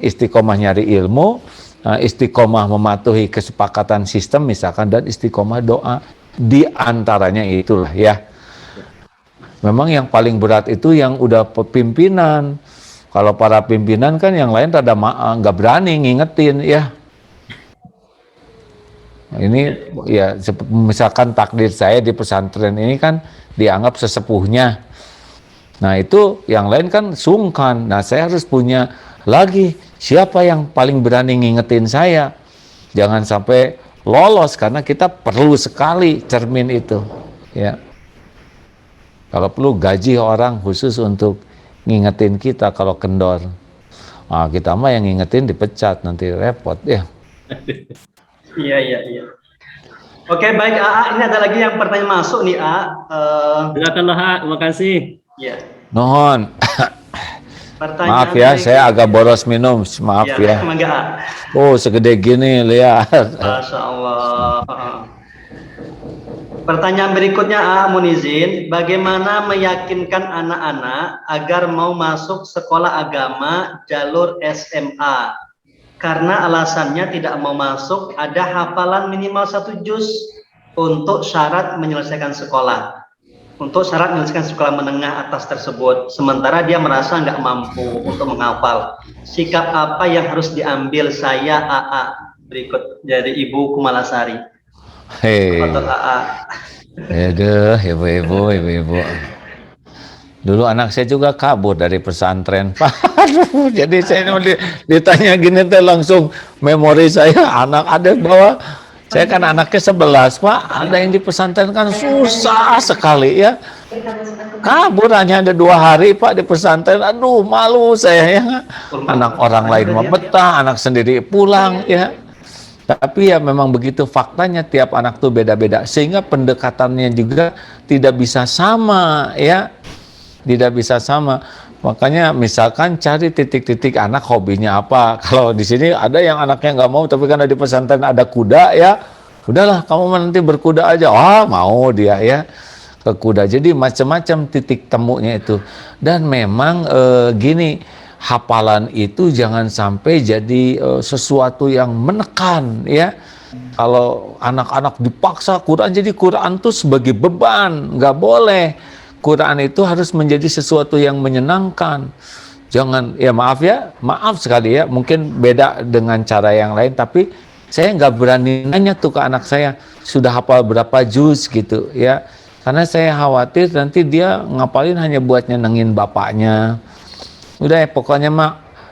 istiqomah nyari ilmu, istiqomah mematuhi kesepakatan sistem misalkan, dan istiqomah doa, di antaranya itulah, ya. Memang yang paling berat itu yang udah pimpinan. Kalau para pimpinan kan yang lain rada nggak berani ngingetin, ya. Ini ya misalkan takdir saya di pesantren ini kan dianggap sesepuhnya. Nah itu yang lain kan sungkan. Nah saya harus punya lagi siapa yang paling berani ngingetin saya. Jangan sampai lolos, karena kita perlu sekali cermin itu, ya. Kalau perlu gaji orang khusus untuk ngingetin kita kalau kendor. Nah, kita mah yang ngingetin dipecat, nanti repot, ya. Iya. Oke, baik, AA. Ini ada lagi yang pertanyaan masuk nih, AA. Silakanlah, A. Terima kasih. Iya. Nuhun. Pertanyaan Maaf ya, saya agak boros minum, maaf ya. Mangga, A. Oh, segede gini, lihat. Masya Allah. Pertanyaan berikutnya, A. Mohon izin, bagaimana meyakinkan anak-anak agar mau masuk sekolah agama jalur SMA? Karena alasannya tidak mau masuk ada hafalan minimal 1 juz untuk syarat menyelesaikan sekolah. Untuk syarat menyelesaikan sekolah menengah atas tersebut. Sementara dia merasa nggak mampu untuk menghafal. Sikap apa yang harus diambil saya, AA? Berikut dari Ibu Kumalasari. Hei. AA. Aduh, ibu-ibu. Dulu anak saya juga kabur dari pesantren. Aduh, jadi saya ditanya gini teh langsung memori saya, anak ada bawa. Saya kan anaknya 11, Pak. Ada yang di pesantren kan susah sekali, ya. Kabur hanya ada 2 hari, Pak, di pesantren. Aduh, malu saya, ya. Anak orang lain mau betah, anak sendiri pulang, ya. Tapi ya memang begitu faktanya, tiap anak tuh beda-beda. Sehingga pendekatannya juga tidak bisa sama, ya. Tidak bisa sama. Makanya misalkan cari titik-titik anak hobinya apa. Kalau di sini ada yang anaknya nggak mau, tapi karena di pesantren ada kuda, ya udahlah kamu nanti berkuda aja. Mau dia, ya, ke kuda. Jadi macam-macam titik temunya itu. Dan memang gini, hafalan itu jangan sampai jadi sesuatu yang menekan, ya. Kalau anak-anak dipaksa Quran, jadi Quran itu sebagai beban, nggak boleh. Quran itu harus menjadi sesuatu yang menyenangkan. Jangan, ya maaf sekali, ya, mungkin beda dengan cara yang lain, tapi saya nggak berani nanya tuh ke anak saya, sudah hafal berapa juz gitu, ya. Karena saya khawatir nanti dia ngapalin hanya buat nyenengin bapaknya. Udah ya, pokoknya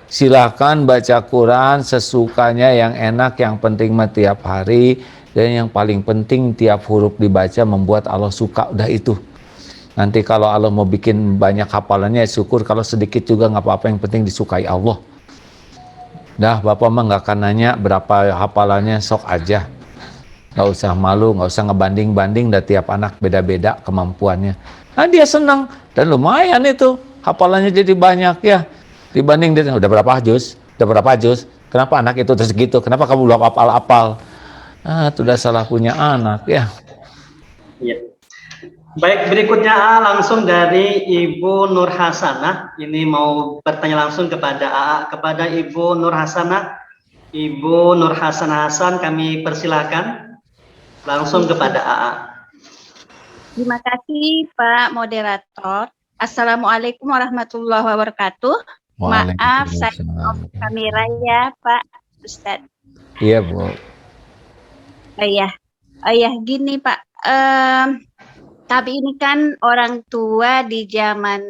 Silakan baca Quran sesukanya, yang enak, yang penting mah tiap hari, dan yang paling penting tiap huruf dibaca membuat Allah suka, udah itu. Nanti kalau Allah mau bikin banyak hafalannya ya syukur, kalau sedikit juga nggak apa-apa, yang penting disukai Allah. Dah, Bapak mah nggak akan nanya berapa hafalannya, sok aja. Nggak usah malu, nggak usah ngebanding-banding, dah tiap anak beda-beda kemampuannya. Nah dia senang, dan lumayan itu, hafalannya jadi banyak ya. Dibanding dia, udah berapa juz? Kenapa anak itu terus gitu? Kenapa kamu belum apal-apal? Sudah salah punya anak ya. Ya. Baik, berikutnya langsung dari Ibu Nur Hasanah. Ini mau bertanya langsung kepada AA, kepada Ibu Nur Hasanah. Ibu Nur Hasanah Hasan, kami persilakan langsung kepada AA. Terima kasih Pak Moderator. Assalamualaikum warahmatullahi wabarakatuh. Maaf, saya off kamera ya Pak Ustadz. Iya Bu. Gini Pak. Tapi ini kan orang tua di zaman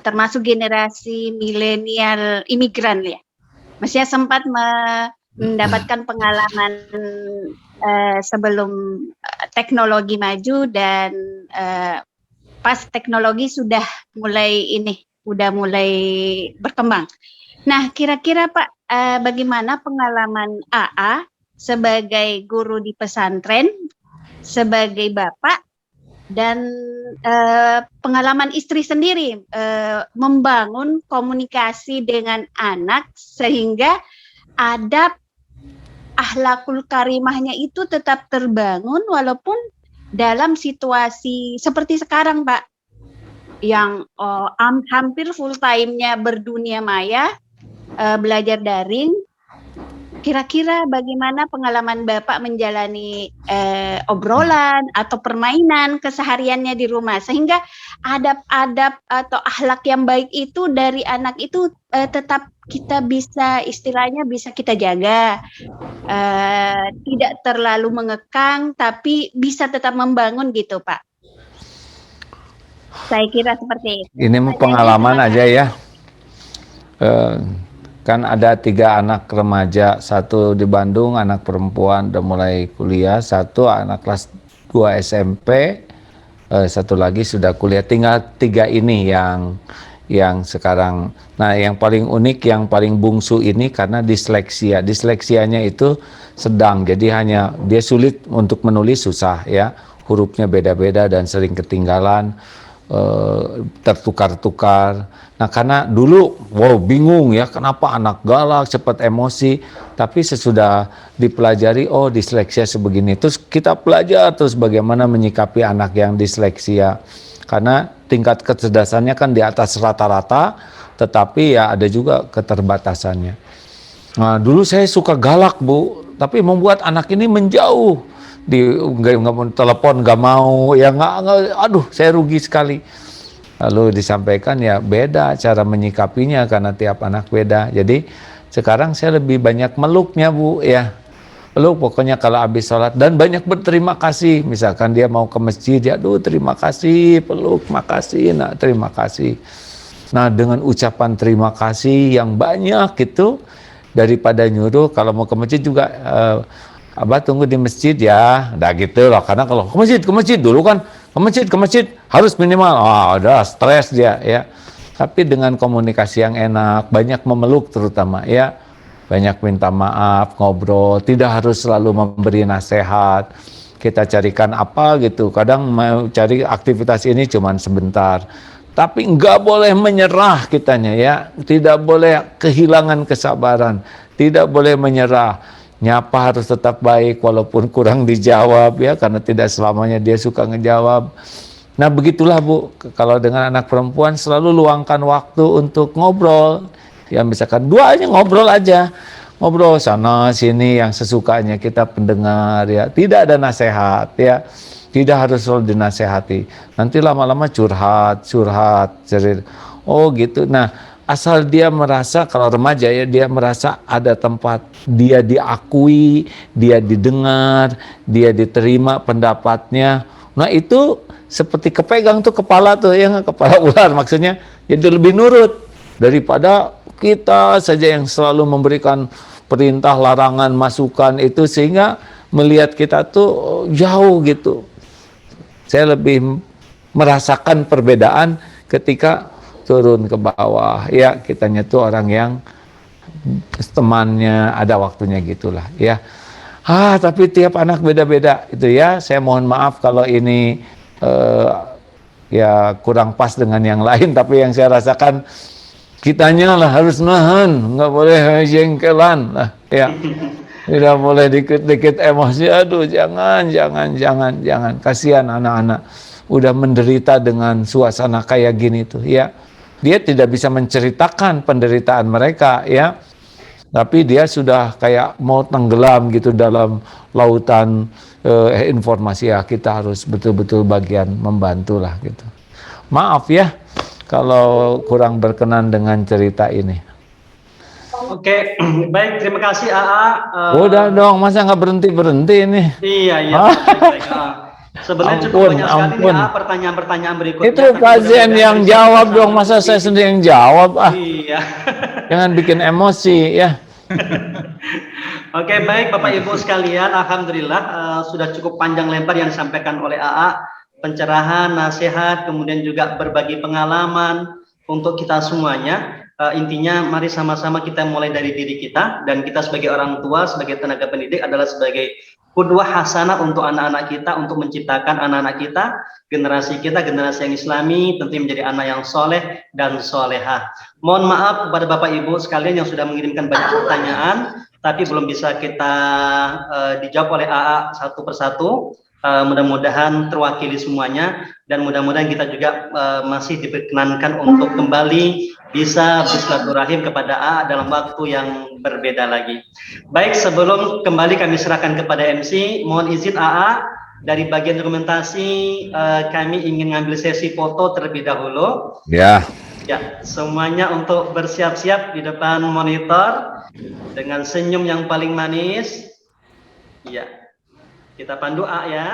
termasuk generasi milenial imigran ya. Maksudnya sempat mendapatkan pengalaman sebelum teknologi maju dan pas teknologi sudah mulai berkembang. Nah, kira-kira Pak, bagaimana pengalaman AA sebagai guru di pesantren, sebagai bapak, dan pengalaman istri sendiri membangun komunikasi dengan anak sehingga adab akhlakul karimahnya itu tetap terbangun walaupun dalam situasi seperti sekarang Pak, yang hampir full time-nya berdunia maya, belajar daring. Kira-kira bagaimana pengalaman Bapak menjalani obrolan atau permainan kesehariannya di rumah sehingga adab-adab atau akhlak yang baik itu dari anak itu tetap kita bisa, istilahnya bisa kita jaga, tidak terlalu mengekang tapi bisa tetap membangun gitu Pak. Saya kira seperti itu. Ini pengalaman aja ya. Kan ada 3 anak remaja, 1 di Bandung, anak perempuan udah mulai kuliah, 1 anak kelas 2 SMP, 1 lagi sudah kuliah. Tinggal 3 ini yang sekarang. Nah, yang paling unik, yang paling bungsu ini karena disleksia. Disleksianya itu sedang, jadi hanya dia sulit untuk menulis, susah ya. Hurufnya beda-beda dan sering ketinggalan. Tertukar-tukar. Nah, karena dulu bingung ya, kenapa anak galak, cepat emosi, tapi sesudah dipelajari, oh disleksia sebegini, terus kita belajar terus bagaimana menyikapi anak yang disleksia, karena tingkat kecerdasannya kan di atas rata-rata, tetapi ya ada juga keterbatasannya. Nah, dulu saya suka galak Bu, tapi membuat anak ini menjauh. Nggak mau telepon, nggak mau ya, aduh saya rugi sekali. Lalu disampaikan ya beda cara menyikapinya karena tiap anak beda. Jadi sekarang saya lebih banyak meluknya Bu ya, peluk pokoknya kalau habis sholat, dan banyak berterima kasih. Misalkan dia mau ke masjid ya, aduh terima kasih, peluk, makasih, nah terima kasih. Nah, dengan ucapan terima kasih yang banyak itu, daripada nyuruh kalau mau ke masjid juga Abah tunggu di masjid ya, udah gitu loh. Karena kalau ke masjid dulu kan, ke masjid harus minimal, udah stres dia ya. Tapi dengan komunikasi yang enak, banyak memeluk terutama ya, banyak minta maaf, ngobrol, tidak harus selalu memberi nasihat. Kita carikan apa gitu, kadang mau cari aktivitas ini cuman sebentar. Tapi nggak boleh menyerah kitanya ya, tidak boleh kehilangan kesabaran, tidak boleh menyerah. Nyapa harus tetap baik walaupun kurang dijawab ya, karena tidak selamanya dia suka ngejawab. Nah begitulah Bu, kalau dengan anak perempuan selalu luangkan waktu untuk ngobrol. Ya misalkan duanya ngobrol aja, ngobrol sana sini yang sesukanya, kita pendengar ya, tidak ada nasihat ya, tidak harus selalu dinasehati. Nanti lama-lama curhat, cerita. Oh gitu. Nah, asal dia merasa, kalau remaja ya, dia merasa ada tempat dia diakui, dia didengar, dia diterima pendapatnya. Nah itu seperti kepegang tuh kepala tuh, ya kepala ular maksudnya, jadi lebih nurut daripada kita saja yang selalu memberikan perintah, larangan, masukan itu, sehingga melihat kita tuh jauh gitu. Saya lebih merasakan perbedaan ketika turun ke bawah. Ya, kitanya tuh orang yang temannya ada waktunya gitulah ya. Tapi tiap anak beda-beda itu ya. Saya mohon maaf kalau ini ya kurang pas dengan yang lain, tapi yang saya rasakan kitanya lah harus nahan, nggak boleh jengkelan lah ya. Tidak boleh dikit-dikit emosi. Aduh, jangan. Kasihan anak-anak udah menderita dengan suasana kayak gini tuh ya. Dia tidak bisa menceritakan penderitaan mereka ya. Tapi dia sudah kayak mau tenggelam gitu dalam lautan informasi ya. Kita harus betul-betul bagian membantu lah gitu. Maaf ya kalau kurang berkenan dengan cerita ini. Oke, baik, terima kasih AA. Udah dong, masa nggak berhenti ini? Iya. Baik. Sebenarnya cukup banyak sekali nih pertanyaan-pertanyaan berikutnya. Itu kajian yang jawab dong, masa saya sendiri yang jawab Iya. Jangan bikin emosi ya. Oke, baik Bapak Ibu sekalian, alhamdulillah sudah cukup panjang lebar yang disampaikan oleh AA, pencerahan, nasihat, kemudian juga berbagi pengalaman untuk kita semuanya. Intinya mari sama-sama kita mulai dari diri kita, dan kita sebagai orang tua, sebagai tenaga pendidik adalah sebagai qudwah hasanah untuk anak-anak kita, untuk menciptakan anak-anak kita, generasi yang islami, tentu menjadi anak yang soleh dan solehah. Mohon maaf kepada Bapak Ibu sekalian yang sudah mengirimkan banyak pertanyaan, tapi belum bisa kita dijawab oleh AA satu persatu. Mudah-mudahan terwakili semuanya, dan mudah-mudahan kita juga masih diperkenankan untuk kembali bisa bersilaturahim kepada AA dalam waktu yang berbeda lagi. Baik, sebelum kembali kami serahkan kepada MC, mohon izin AA dari bagian dokumentasi kami ingin ngambil sesi foto terlebih dahulu. Ya, semuanya untuk bersiap-siap di depan monitor dengan senyum yang paling manis. Ya. Kita pandu A ya.